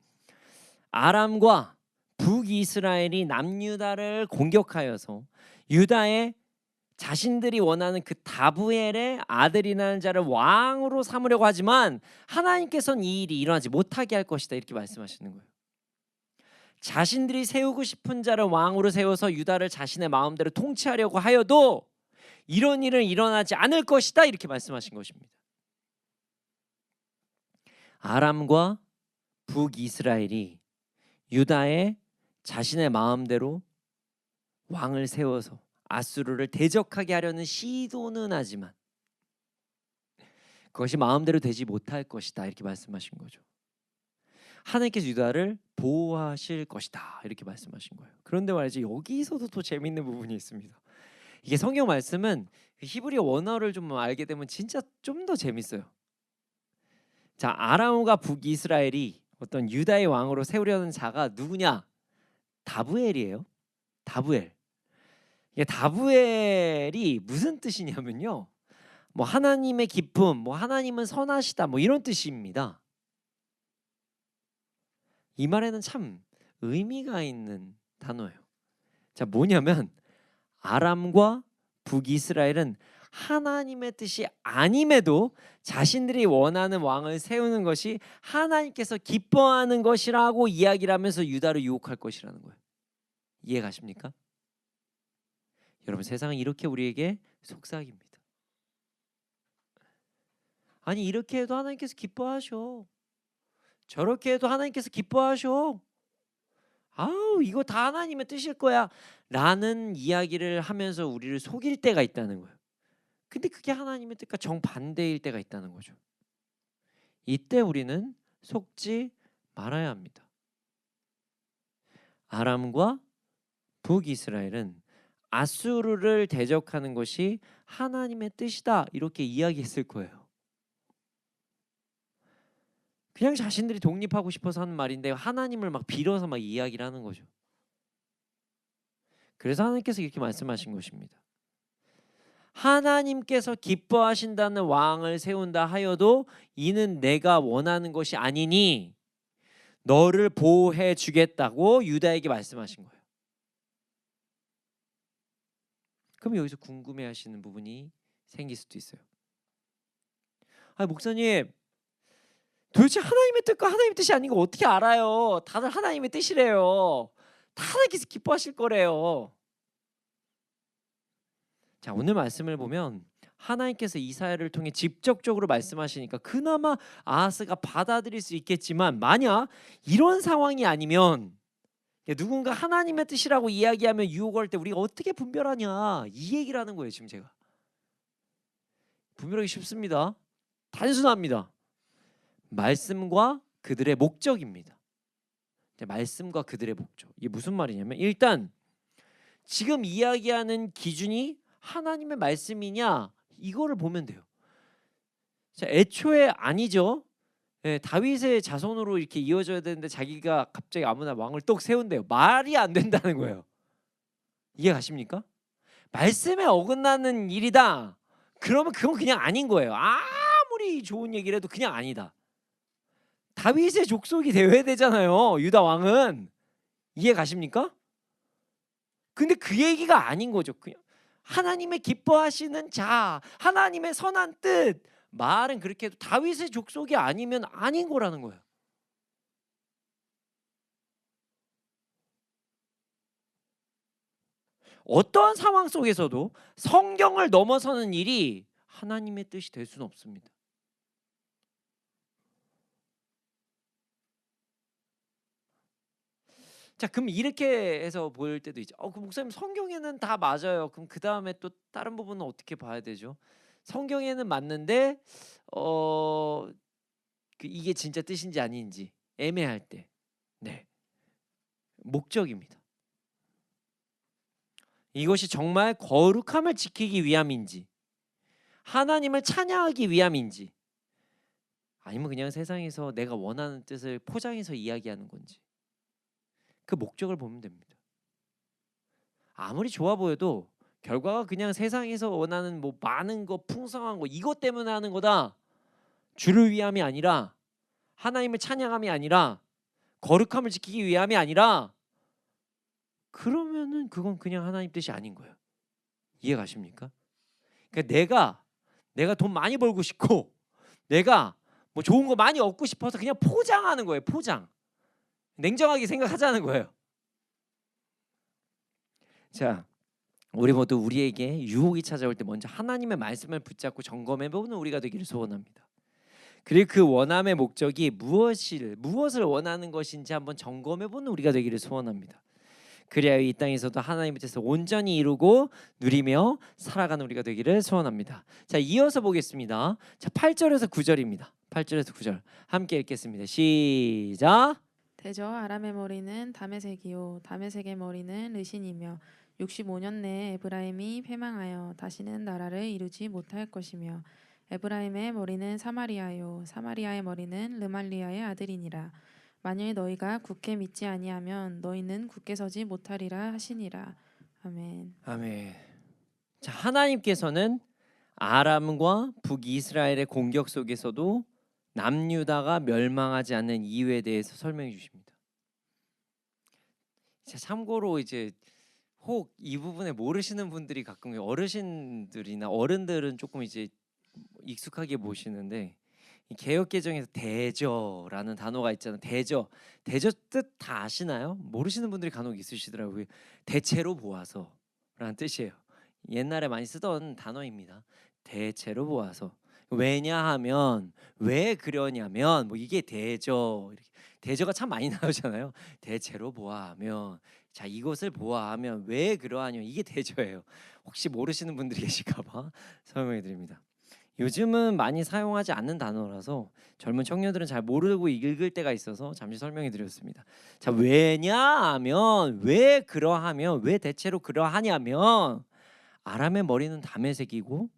아람과 북이스라엘이 남유다를 공격하여서 유다의 자신들이 원하는 그 다부엘의 아들이라는 자를 왕으로 삼으려고 하지만 하나님께서는 이 일이 일어나지 못하게 할 것이다 이렇게 말씀하시는 거예요. 자신들이 세우고 싶은 자를 왕으로 세워서 유다를 자신의 마음대로 통치하려고 하여도 이런 일은 일어나지 않을 것이다 이렇게 말씀하신 것입니다. 아람과 북이스라엘이 유다에 자신의 마음대로 왕을 세워서 아수르를 대적하게 하려는 시도는 하지만 그것이 마음대로 되지 못할 것이다 이렇게 말씀하신 거죠. 하나님께서 유다를 보호하실 것이다 이렇게 말씀하신 거예요. 그런데 말이죠, 여기서도 또 재밌는 부분이 있습니다. 이게 성경 말씀은 히브리어 원어를 좀 알게 되면 진짜 좀 더 재밌어요. 자, 아람과 북이스라엘이 어떤 유다의 왕으로 세우려는 자가 누구냐? 다부엘이에요. 다부엘. 이게 다부엘이 무슨 뜻이냐면요, 뭐 하나님의 기쁨, 뭐 하나님은 선하시다, 뭐 이런 뜻입니다. 이 말에는 참 의미가 있는 단어예요. 자, 뭐냐면 아람과 북이스라엘은 하나님의 뜻이 아님에도 자신들이 원하는 왕을 세우는 것이 하나님께서 기뻐하는 것이라고 이야기를 하면서 유다를 유혹할 것이라는 거예요. 이해 가십니까? 여러분, 세상은 이렇게 우리에게 속삭입니다. 아니, 이렇게 해도 하나님께서 기뻐하셔. 저렇게 해도 하나님께서 기뻐하셔. 아우, 이거 다 하나님의 뜻일 거야 라는 이야기를 하면서 우리를 속일 때가 있다는 거예요. 근데 그게 하나님의 뜻과 정반대일 때가 있다는 거죠. 이때 우리는 속지 말아야 합니다. 아람과 북이스라엘은 아수르를 대적하는 것이 하나님의 뜻이다 이렇게 이야기했을 거예요. 그냥 자신들이 독립하고 싶어서 하는 말인데 하나님을 막 빌어서 막 이야기를 하는 거죠. 그래서 하나님께서 이렇게 말씀하신 것입니다. 하나님께서 기뻐하신다는 왕을 세운다 하여도 이는 내가 원하는 것이 아니니 너를 보호해 주겠다고 유다에게 말씀하신 거예요. 그럼 여기서 궁금해하시는 부분이 생길 수도 있어요. 아, 목사님, 도대체 하나님의 뜻과 하나님의 뜻이 아닌 거 어떻게 알아요? 다들 하나님의 뜻이래요. 다 하나님께서 기뻐하실 거래요. 자, 오늘 말씀을 보면 하나님께서 이사야를 통해 직접적으로 말씀하시니까 그나마 아하스가 받아들일 수 있겠지만, 만약 이런 상황이 아니면 누군가 하나님의 뜻이라고 이야기하면 유혹할 때 우리가 어떻게 분별하냐, 이 얘기를 하는 거예요. 지금 제가 분별하기 쉽습니다. 단순합니다. 말씀과 그들의 목적입니다. 말씀과 그들의 목적, 이게 무슨 말이냐면, 일단 지금 이야기하는 기준이 하나님의 말씀이냐 이거를 보면 돼요. 자, 애초에 아니죠. 다윗의 자손으로 이렇게 이어져야 되는데 자기가 갑자기 아무나 왕을 똑 세운대요. 말이 안 된다는 거예요. 이해 가십니까? 말씀에 어긋나는 일이다. 그러면 그건 그냥 아닌 거예요. 아무리 좋은 얘기를 해도 그냥 아니다. 다윗의 족속이 되어야 되잖아요, 유다 왕은. 이해 가십니까? 근데 그 얘기가 아닌 거죠. 그냥 하나님의 기뻐하시는 자, 하나님의 선한 뜻, 말은 그렇게 해도 다윗의 족속이 아니면 아닌 거라는 거예요. 어떠한 상황 속에서도 성경을 넘어서는 일이 하나님의 뜻이 될 수는 없습니다. 자, 그럼 이렇게 해서 볼 때도 있죠. 그 목사님, 성경에는 다 맞아요. 그럼 그 다음에 또 다른 부분은 어떻게 봐야 되죠? 성경에는 맞는데 이게 진짜 뜻인지 아닌지 애매할 때, 네, 목적입니다. 이것이 정말 거룩함을 지키기 위함인지, 하나님을 찬양하기 위함인지, 아니면 그냥 세상에서 내가 원하는 뜻을 포장해서 이야기하는 건지, 그 목적을 보면 됩니다. 아무리 좋아 보여도 결과가 그냥 세상에서 원하는 뭐 많은 거, 풍성한 거, 이것 때문에 하는 거다, 주를 위함이 아니라, 하나님을 찬양함이 아니라, 거룩함을 지키기 위함이 아니라, 그러면은 그건 그냥 하나님 뜻이 아닌 거예요. 이해 가십니까? 그러니까 내가 돈 많이 벌고 싶고, 내가 뭐 좋은 거 많이 얻고 싶어서 그냥 포장하는 거예요. 포장. 냉정하게 생각하자는 거예요. 자, 우리 모두 우리에게 유혹이 찾아올 때 먼저 하나님의 말씀을 붙잡고 점검해보는 우리가 되기를 소원합니다. 그리고 그 원함의 목적이 무엇을 원하는 것인지 한번 점검해보는 우리가 되기를 소원합니다. 그래야 이 땅에서도 하나님의 뜻을 온전히 이루고 누리며 살아가는 우리가 되기를 소원합니다. 자, 이어서 보겠습니다. 자, 8절에서 9절입니다. 8절에서 9절 함께 읽겠습니다. 시작. 대저 아람의 머리는 다메섹이요 다메섹의 머리는 르신이며 65년 내에 에브라임이 패망하여 다시는 나라를 이루지 못할 것이며 에브라임의 머리는 사마리아요 사마리아의 머리는 르말리아의 아들이니라. 만일 너희가 굳게 믿지 아니하면 너희는 굳게 서지 못하리라 하시니라. 아멘. 아멘. 자, 하나님께서는 아람과 북이스라엘의 공격 속에서도 남유다가 멸망하지 않는 이유에 대해서 설명해 주십니다. 자, 참고로 이제 혹 이 부분에 모르시는 분들이 가끔 어르신들이나 어른들은 조금 이제 익숙하게 보시는데 이 개역개정에서 대저라는 단어가 있잖아요. 대저 뜻 다 아시나요? 모르시는 분들이 간혹 있으시더라고요. 대체로 보아서라는 뜻이에요. 옛날에 많이 쓰던 단어입니다. 대체로 보아서. 왜냐하면 왜 그러냐면 뭐 이게 대저 이렇게 대저가 참 많이 나오잖아요. 대체로 보아하면 자 이것을 보아하면 왜 그러하냐 이게 대저예요. 혹시 모르시는 분들이 계실까봐 설명해 드립니다. 요즘은 많이 사용하지 않는 단어라서 젊은 청년들은 잘 모르고 읽을 때가 있어서 잠시 설명해 드렸습니다. 자, 왜냐하면 왜 그러하면 왜 대체로 그러하냐면 아람의 머리는 다메섹이고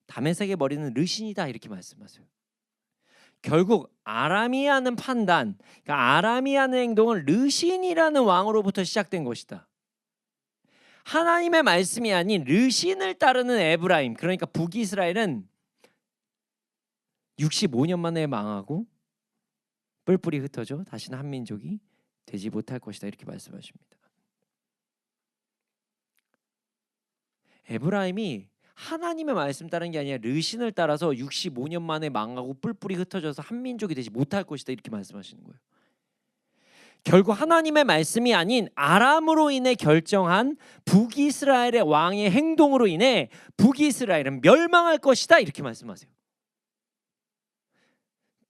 다메섹의 머리는 르신이다 이렇게 말씀하세요. 결국 아람이 하는 판단, 그러니까 아람이 하는 행동은 르신이라는 왕으로부터 시작된 것이다. 하나님의 말씀이 아닌 르신을 따르는 에브라임, 그러니까 북이스라엘은 65년 만에 망하고 뿔뿔이 흩어져 다시는 한 민족이 되지 못할 것이다 이렇게 말씀하십니다. 에브라임이 하나님의 말씀 따르는 게 아니라 르신을 따라서 65년 만에 망하고 뿔뿔이 흩어져서 한 민족이 되지 못할 것이다 이렇게 말씀하시는 거예요. 결국 하나님의 말씀이 아닌 아람으로 인해 결정한 북이스라엘의 왕의 행동으로 인해 북이스라엘은 멸망할 것이다 이렇게 말씀하세요.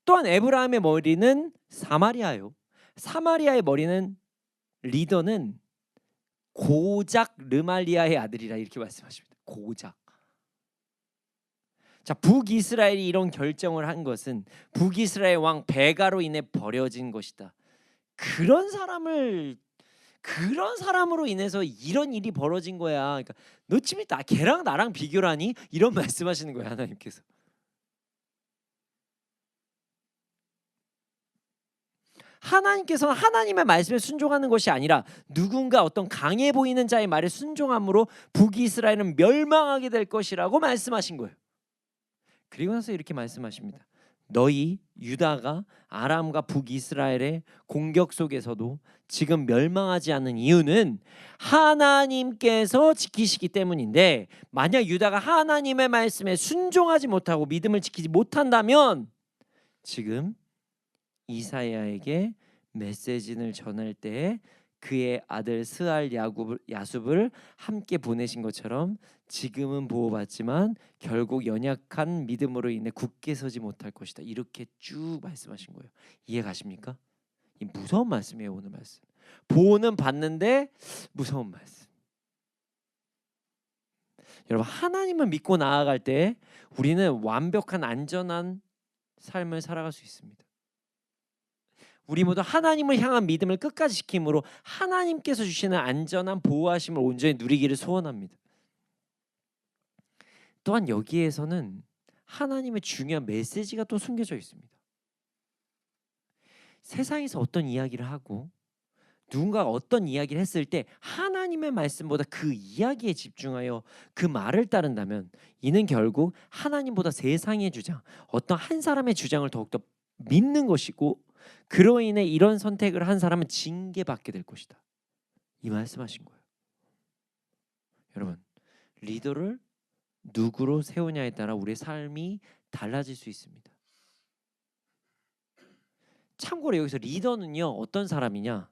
또한 에브라임의 머리는 사마리아요. 사마리아의 머리는 리더는 고작 르말리아의 아들이라 이렇게 말씀하십니다. 고작. 자, 북이스라엘이 이런 결정을 한 것은 북이스라엘 왕 베가로 인해 버려진 것이다. 그런 사람으로 인해서 이런 일이 벌어진 거야. 그러니까 너 지금 걔랑 나랑 비교라니? 이런 말씀하시는 거예요, 하나님께서. 하나님께서는 하나님의 말씀에 순종하는 것이 아니라 누군가 어떤 강해 보이는 자의 말에 순종함으로 북이스라엘은 멸망하게 될 것이라고 말씀하신 거예요. 그리고 나서 이렇게 말씀하십니다. 너희 유다가 아람과 북이스라엘의 공격 속에서도 지금 멸망하지 않는 이유는 하나님께서 지키시기 때문인데, 만약 유다가 하나님의 말씀에 순종하지 못하고 믿음을 지키지 못한다면 지금 이사야에게 메시지를 전할 때 그의 아들 스알 야숲을 함께 보내신 것처럼 지금은 보호받지만 결국 연약한 믿음으로 인해 굳게 서지 못할 것이다. 이렇게 쭉 말씀하신 거예요. 이해 가십니까? 이 무서운 말씀이에요. 오늘 말씀. 보호는 받는데 무서운 말씀. 여러분, 하나님을 믿고 나아갈 때 우리는 완벽한 안전한 삶을 살아갈 수 있습니다. 우리 모두 하나님을 향한 믿음을 끝까지 지킴으로 하나님께서 주시는 안전한 보호하심을 온전히 누리기를 소원합니다. 또한 여기에서는 하나님의 중요한 메시지가 또 숨겨져 있습니다. 세상에서 어떤 이야기를 하고 누군가가 어떤 이야기를 했을 때 하나님의 말씀보다 그 이야기에 집중하여 그 말을 따른다면 이는 결국 하나님보다 세상의 주장, 어떤 한 사람의 주장을 더욱더 믿는 것이고, 그로 인해 이런 선택을 한 사람은 징계받게 될 것이다. 이 말씀하신 거예요. 여러분, 리더를 누구로 세우냐에 따라 우리의 삶이 달라질 수 있습니다. 참고로 여기서 리더는요, 어떤 사람이냐?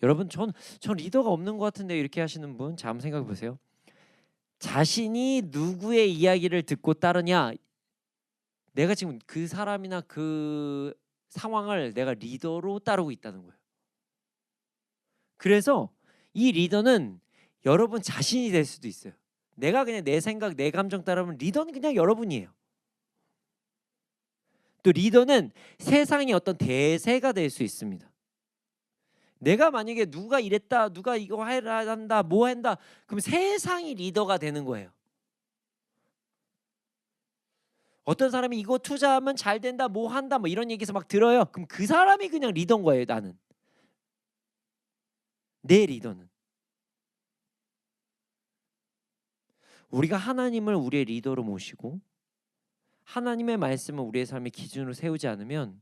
여러분, 전 리더가 없는 것 같은데 이렇게 하시는 분, 자 한번 생각해 보세요. 자신이 누구의 이야기를 듣고 따르냐? 내가 지금 그 사람이나 그 상황을 내가 리더로 따르고 있다는 거예요. 그래서 이 리더는 여러분 자신이 될 수도 있어요. 내가 그냥 내 생각, 내 감정 따르면 리더는 그냥 여러분이에요. 또 리더는 세상의 어떤 대세가 될 수 있습니다. 내가 만약에 누가 이랬다, 누가 이거 해라 한다, 뭐 한다, 그럼 세상이 리더가 되는 거예요. 어떤 사람이 이거 투자하면 잘 된다, 뭐 한다, 뭐 이런 얘기에서 막 들어요. 그럼 그 사람이 그냥 리더인 거예요. 나는 내 리더는. 우리가 하나님을 우리의 리더로 모시고 하나님의 말씀을 우리의 삶의 기준으로 세우지 않으면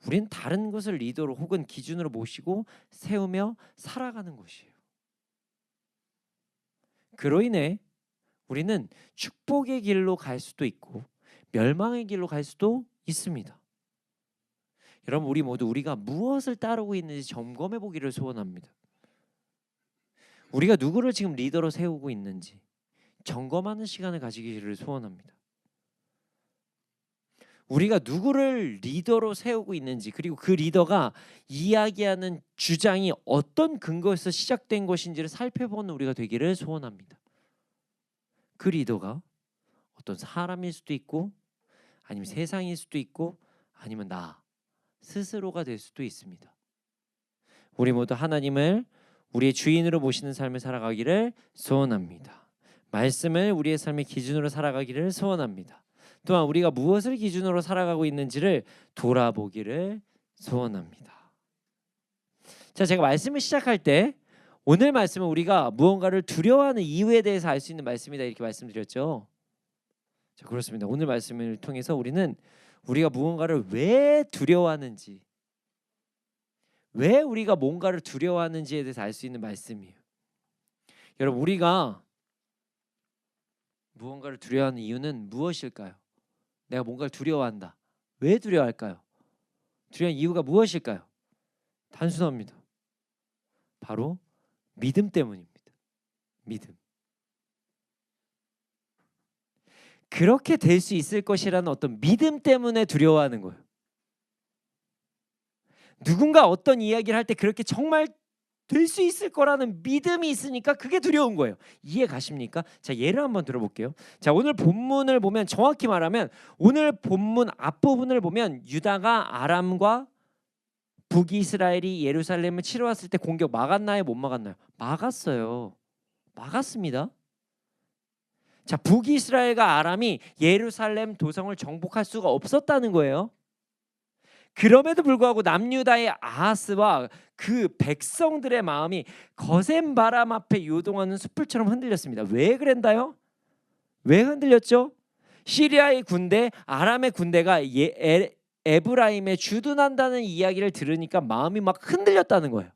우린 다른 것을 리더로 혹은 기준으로 모시고 세우며 살아가는 것이에요. 그로 인해 우리는 축복의 길로 갈 수도 있고 멸망의 길로 갈 수도 있습니다. 여러분, 우리 모두 우리가 무엇을 따르고 있는지 점검해 보기를 소원합니다. 우리가 누구를 지금 리더로 세우고 있는지 점검하는 시간을 가지기를 소원합니다. 우리가 누구를 리더로 세우고 있는지, 그리고 그 리더가 이야기하는 주장이 어떤 근거에서 시작된 것인지를 살펴보는 우리가 되기를 소원합니다. 그 리더가 어떤 사람일 수도 있고 아니면 세상일 수도 있고 아니면 나 스스로가 될 수도 있습니다. 우리 모두 하나님을 우리의 주인으로 모시는 삶을 살아가기를 소원합니다. 말씀을 우리의 삶의 기준으로 살아가기를 소원합니다. 또한 우리가 무엇을 기준으로 살아가고 있는지를 돌아보기를 소원합니다. 자, 제가 말씀을 시작할 때 오늘 말씀은 우리가 무언가를 두려워하는 이유에 대해서 알 수 있는 말씀이다 이렇게 말씀드렸죠. 자, 그렇습니다. 오늘 말씀을 통해서 우리는 우리가 무언가를 왜 두려워하는지, 왜 우리가 뭔가를 두려워하는지에 대해서 알 수 있는 말씀이에요. 여러분, 우리가 무언가를 두려워하는 이유는 무엇일까요? 내가 뭔가를 두려워한다. 왜 두려워할까요? 두려워하는 이유가 무엇일까요? 단순합니다. 바로 믿음 때문입니다. 믿음. 그렇게 될 수 있을 것이라는 어떤 믿음 때문에 두려워하는 거예요. 누군가 어떤 이야기를 할 때 그렇게 정말 될 수 있을 거라는 믿음이 있으니까 그게 두려운 거예요. 이해 가십니까? 자, 예를 한번 들어볼게요. 자, 오늘 본문을 보면, 정확히 말하면 오늘 본문 앞부분을 보면 유다가 아람과 북이스라엘이 예루살렘을 치러 왔을 때 공격 막았나요? 못 막았나요? 막았어요. 막았습니다. 자, 북이스라엘과 아람이 예루살렘 도성을 정복할 수가 없었다는 거예요. 그럼에도 불구하고 남유다의 아하스와 그 백성들의 마음이 거센 바람 앞에 요동하는 숯불처럼 흔들렸습니다. 왜 그랬나요? 왜 흔들렸죠? 시리아의 군대, 아람의 군대가 에브라임에 주둔한다는 이야기를 들으니까 마음이 막 흔들렸다는 거예요.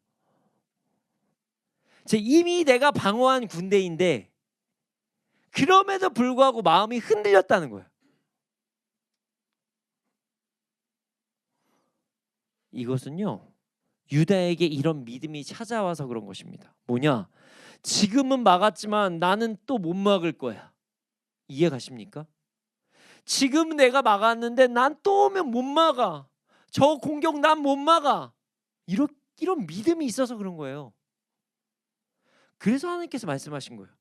이미 내가 방어한 군대인데 그럼에도 불구하고 마음이 흔들렸다는 거예요. 이것은요, 유다에게 이런 믿음이 찾아와서 그런 것입니다. 뭐냐? 지금은 막았지만 나는 또 못 막을 거야. 이해 가십니까? 지금 내가 막았는데 난 또 오면 못 막아. 저 공격 난 못 막아. 이런 믿음이 있어서 그런 거예요. 그래서 하나님께서 말씀하신 거예요.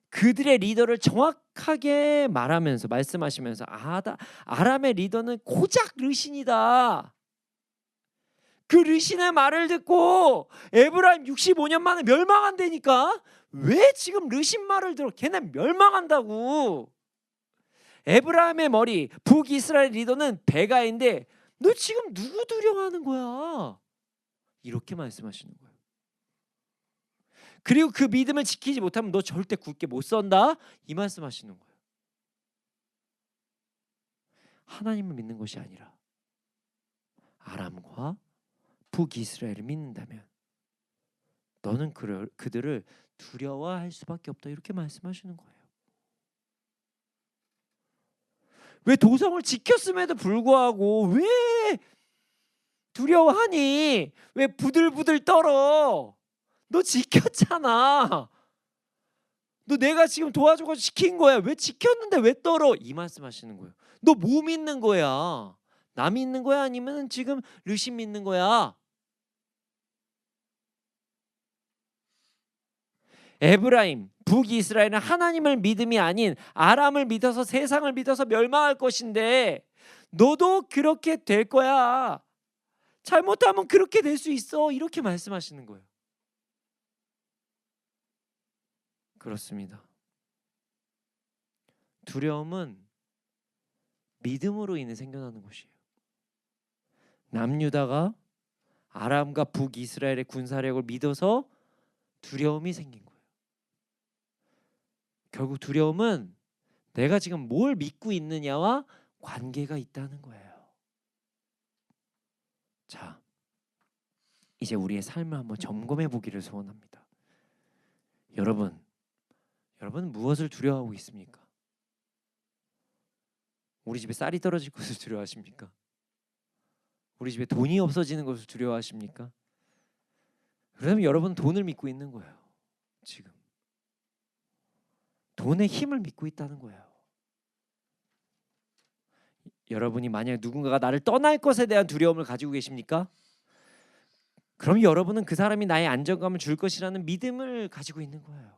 그들의 리더를 정확하게 말하면서 말씀하시면서 아람의 리더는 고작 르신이다. 그 르신의 말을 듣고 에브라임 65년 만에 멸망한다니까. 왜 지금 르신 말을 들어? 걔네 멸망한다고. 에브라임의 머리 북이스라엘 리더는 베가인데 너 지금 누구 두려워하는 거야? 이렇게 말씀하시는 거예요. 그리고 그 믿음을 지키지 못하면 너 절대 굳게 못 선다. 이 말씀하시는 거예요. 하나님을 믿는 것이 아니라 아람과 북이스라엘을 믿는다면 너는 그들을 두려워할 수밖에 없다. 이렇게 말씀하시는 거예요. 왜 도성을 지켰음에도 불구하고 왜 두려워하니? 왜 부들부들 떨어? 너 지켰잖아. 너 내가 지금 도와줘가지고 지킨 거야. 왜 지켰는데 왜 떨어? 이 말씀하시는 거예요. 너 뭐 믿는 거야? 나 믿는 거야? 아니면 지금 르신 믿는 거야? 에브라임, 북이스라엘은 하나님을 믿음이 아닌 아람을 믿어서 세상을 믿어서 멸망할 것인데 너도 그렇게 될 거야. 잘못하면 그렇게 될 수 있어. 이렇게 말씀하시는 거예요. 그렇습니다. 두려움은 믿음으로 인해 생겨나는 것이에요. 남유다가 아람과 북이스라엘의 군사력을 믿어서 두려움이 생긴 거예요. 결국 두려움은 내가 지금 뭘 믿고 있느냐와 관계가 있다는 거예요. 자, 이제 우리의 삶을 한번 점검해 보기를 소원합니다. 여러분은 무엇을 두려워하고 있습니까? 우리 집에 쌀이 떨어질 것을 두려워하십니까? 우리 집에 돈이 없어지는 것을 두려워하십니까? 그러면 여러분은 돈을 믿고 있는 거예요. 지금 돈의 힘을 믿고 있다는 거예요. 여러분이 만약 누군가가 나를 떠날 것에 대한 두려움을 가지고 계십니까? 그럼 여러분은 그 사람이 나의 안정감을 줄 것이라는 믿음을 가지고 있는 거예요.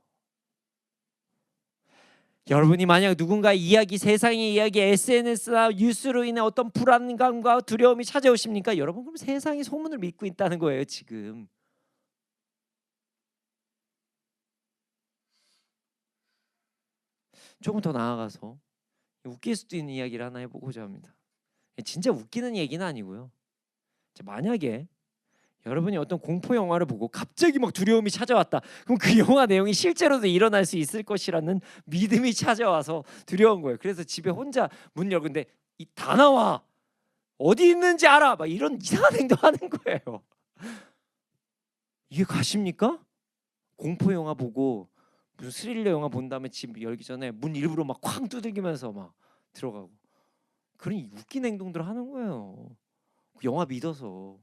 여러분이 만약 누군가의 이야기, 세상의 이야기, SNS나 뉴스로 인해 어떤 불안감과 두려움이 찾아오십니까? 여러분 그럼 세상의 소문을 믿고 있다는 거예요. 지금 조금 더 나아가서 웃길 수도 있는 이야기를 하나 해보고자 합니다. 진짜 웃기는 얘기는 아니고요. 만약에 여러분이 어떤 공포 영화를 보고 갑자기 막 두려움이 찾아왔다. 그럼 그 영화 내용이 실제로도 일어날 수 있을 것이라는 믿음이 찾아와서 두려운 거예요. 그래서 집에 혼자 문 열고 근데 다 나와. 어디 있는지 알아. 막 이런 이상한 행동하는 거예요. 이게 가십니까? 공포 영화 보고 무슨 스릴러 영화 본 다음에 집 열기 전에 문 일부러 막 쾅 두들기면서 막 들어가고 그런 웃긴 행동들 하는 거예요. 영화 믿어서.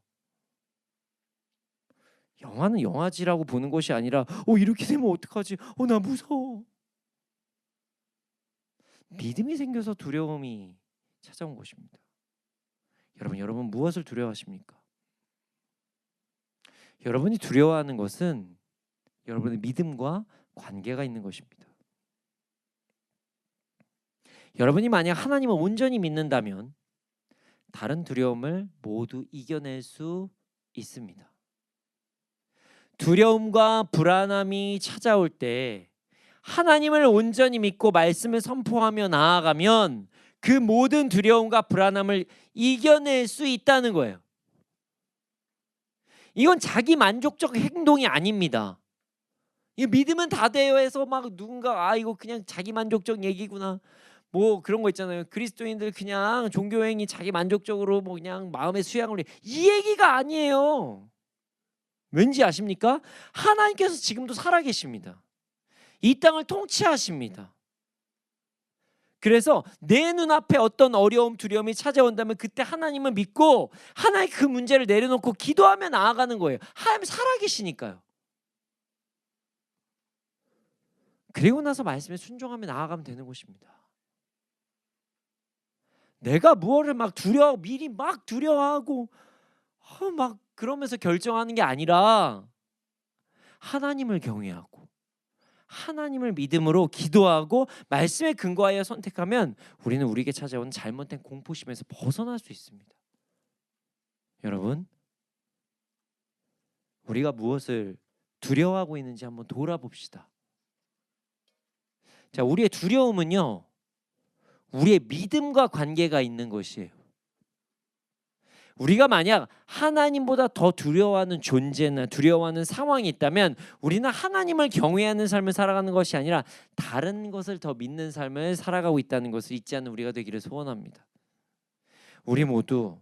영화는 영화지라고 보는 것이 아니라 이렇게 되면 어떡하지? 나 무서워. 믿음이 생겨서 두려움이 찾아온 것입니다. 여러분 무엇을 두려워하십니까? 여러분이 두려워하는 것은 여러분의 믿음과 관계가 있는 것입니다. 여러분이 만약 하나님을 온전히 믿는다면 다른 두려움을 모두 이겨낼 수 있습니다. 두려움과 불안함이 찾아올 때 하나님을 온전히 믿고 말씀을 선포하며 나아가면 그 모든 두려움과 불안함을 이겨낼 수 있다는 거예요. 이건 자기 만족적 행동이 아닙니다. 이 믿으면 다 돼요 해서 막 누군가 이거 그냥 자기 만족적 얘기구나. 뭐 그런 거 있잖아요. 그리스도인들 그냥 종교행위 자기 만족적으로 뭐 그냥 마음의 수양을 이 얘기가 아니에요. 왠지 아십니까? 하나님께서 지금도 살아계십니다. 이 땅을 통치하십니다. 그래서 내 눈앞에 어떤 어려움, 두려움이 찾아온다면 그때 하나님을 믿고 하나의 그 문제를 내려놓고 기도하며 나아가는 거예요. 하나님 살아계시니까요. 그리고 나서 말씀에 순종하며 나아가면 되는 것입니다. 내가 무엇을 막 미리 막 두려워하고 막 그러면서 결정하는 게 아니라 하나님을 경외하고 하나님을 믿음으로 기도하고 말씀에 근거하여 선택하면 우리는 우리에게 찾아온 잘못된 공포심에서 벗어날 수 있습니다. 여러분, 우리가 무엇을 두려워하고 있는지 한번 돌아봅시다. 자, 우리의 두려움은요, 우리의 믿음과 관계가 있는 것이에요. 우리가 만약 하나님보다 더 두려워하는 존재나 두려워하는 상황이 있다면 우리는 하나님을 경외하는 삶을 살아가는 것이 아니라 다른 것을 더 믿는 삶을 살아가고 있다는 것을 잊지 않는 우리가 되기를 소원합니다. 우리 모두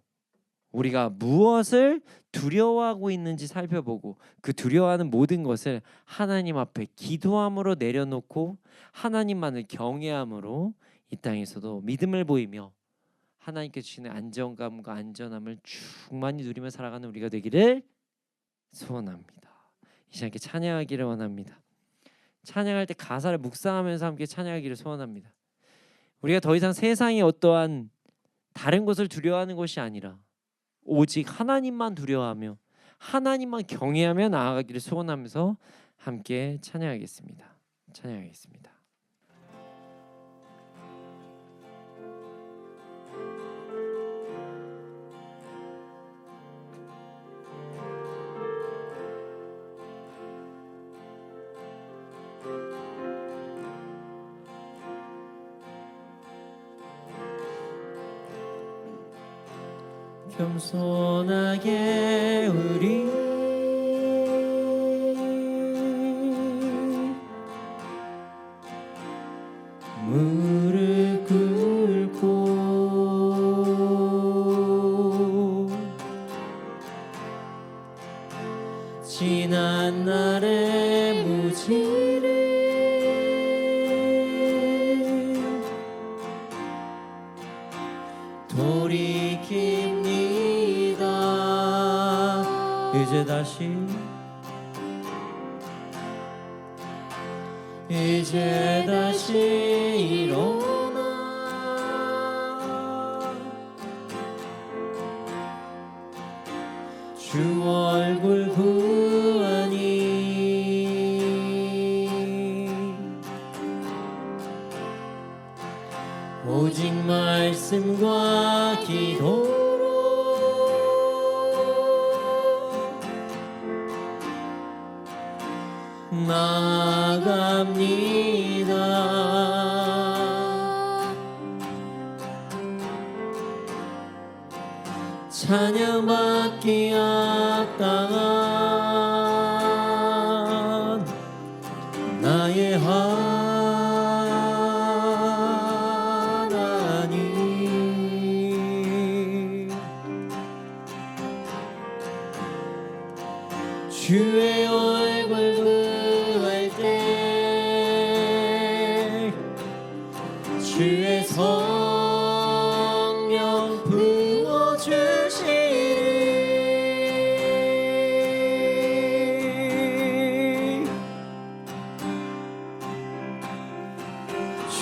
우리가 무엇을 두려워하고 있는지 살펴보고 그 두려워하는 모든 것을 하나님 앞에 기도함으로 내려놓고 하나님만을 경외함으로 이 땅에서도 믿음을 보이며 하나님께 주시는 안정감과 안전함을 충만히 누리며 살아가는 우리가 되기를 소원합니다. 이 시간에 찬양하기를 원합니다. 찬양할 때 가사를 묵상하면서 함께 찬양하기를 소원합니다. 우리가 더 이상 세상의 어떠한 다른 것을 두려워하는 것이 아니라 오직 하나님만 두려워하며 하나님만 경외하며 나아가기를 소원하면서 함께 찬양하겠습니다. 찬양하겠습니다. 겸손하게 우리 무릎 꿇고 지난 날의 무지를 돌이킵니다. 이제 다시 일어나 주 얼굴 구하니 오직 말씀과 기도로 나아갑니다. 찬양받기 합당한 나의 하나님, 주의 얼굴 구할 때 주의 성령 부어주시리.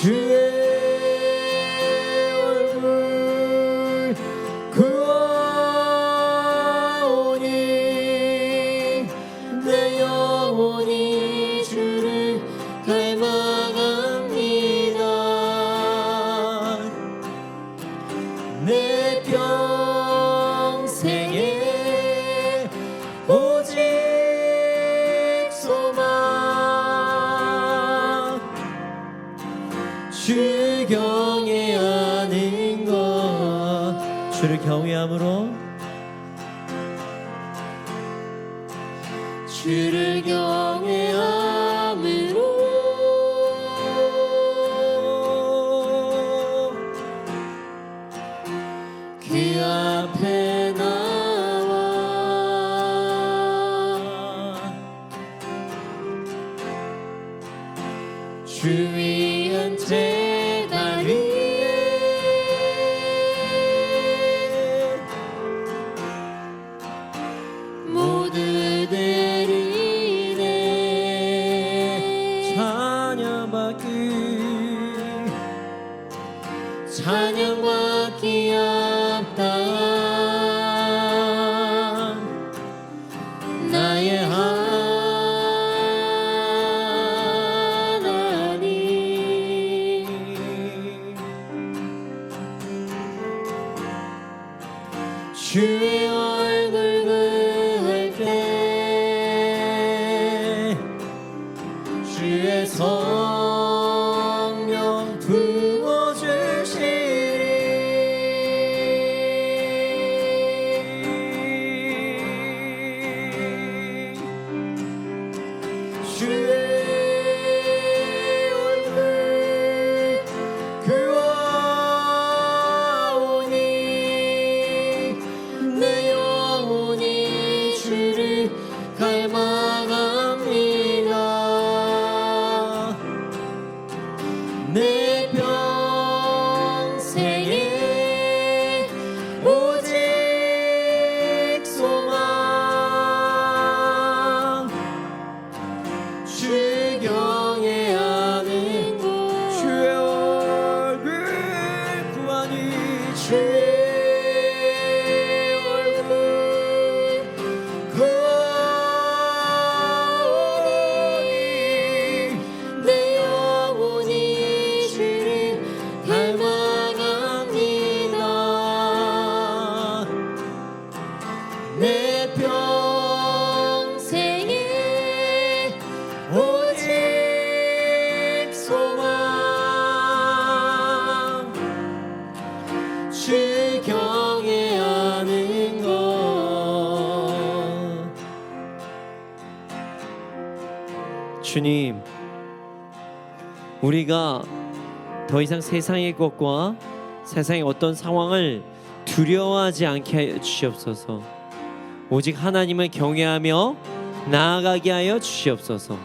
주의 얼굴 구하오니 내 영혼이 주를 갈망합니다. 내 평생에 오직 소망 주 경외하는 것. 주를 경외함으로 주를 경외함으로 그 앞에 나와 주 위한 제단 위에 모두 드리네. 찬양받기 합당한 나의 하나님, 주의 얼굴 구할 때 주의 성령 부어주시리. 주의 얼굴 구하오니 내 영혼이 주를 갈망합니다. 주님, 우리가 더 이상 세상의 것과 세상의 어떤 상황을 두려워하지 않게 하여 주시옵소서. 오직 하나님을 경외하며 나아가게 하여 주시옵소서.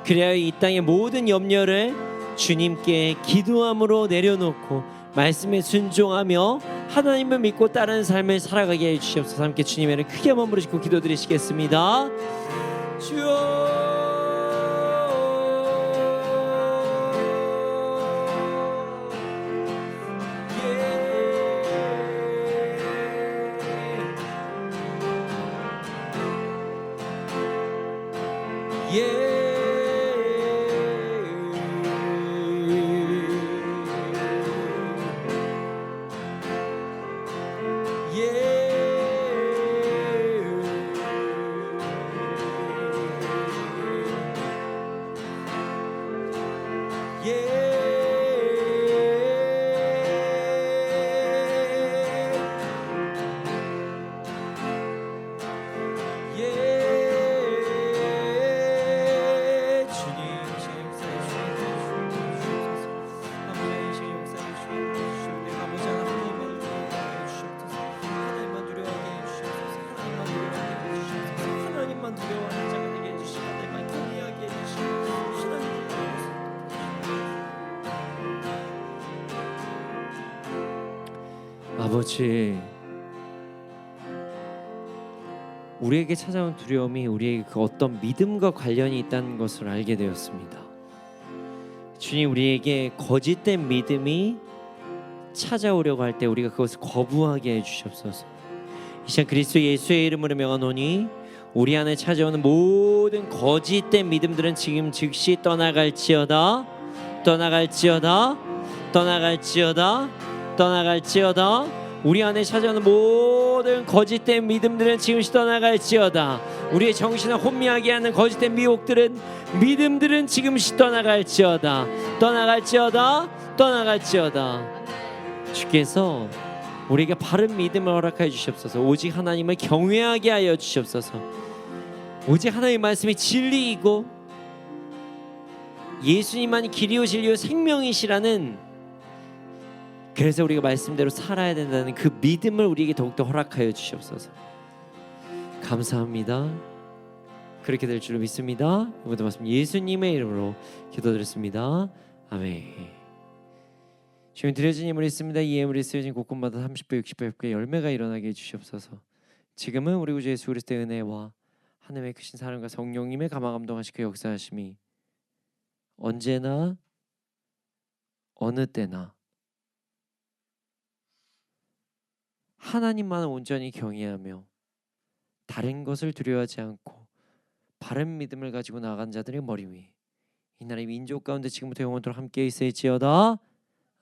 그래야 이 땅의 모든 염려를 주님께 기도함으로 내려놓고 말씀에 순종하며 하나님을 믿고 따르는 삶을 살아가게 해 주시옵소서. 함께 주님의 이름 크게 한번 부르시고 기도드리시겠습니다. 주여. 아버지, 우리에게 찾아온 두려움이 우리에게 그 어떤 믿음과 관련이 있다는 것을 알게 되었습니다. 주님, 우리에게 거짓된 믿음이 찾아오려고 할 때 우리가 그것을 거부하게 해주시옵소서. 이 시간 그리스도 예수의 이름으로 명하노니 우리 안에 찾아오는 모든 거짓된 믿음들은 지금 즉시 떠나갈지어다, 떠나갈지어다, 떠나갈지어다, 떠나갈지어다. 우리 안에 찾아오는 모든 거짓된 믿음들은 지금시 떠나갈지어다. 우리의 정신을 혼미하게 하는 거짓된 미혹들은, 믿음들은 지금시 떠나갈지어다, 떠나갈지어다, 떠나갈지어다. 주께서 우리에게 바른 믿음을 허락하여 주시옵소서. 오직 하나님을 경외하게 하여 주시옵소서. 오직 하나님의 말씀이 진리이고 예수님만이 길이요 진리요 생명이시라는, 그래서 우리가 말씀대로 살아야 된다는 그 믿음을 우리에게 더욱더 허락하여 주시옵소서. 감사합니다. 그렇게 될 줄로 믿습니다. 이번도 말씀 예수님의 이름으로 기도드렸습니다. 아멘. 주님, 드려진 예물이 있습니다. 이 예물이 쓰여진 곳곳마다 30배, 60배, 100배 열매가 일어나게 해주시옵소서. 지금은 우리 구주 예수 그리스도의 은혜와 하나님의 크신 사랑과 성령님의 감화감동하시고 역사하심이 언제나 어느 때나 하나님만 온전히 경외하며 다른 것을 두려워하지 않고 바른 믿음을 가지고 나아간 자들의 머리 위 이 나라의 민족 가운데 지금부터 영원토록 함께 있을지어다.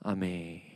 아멘.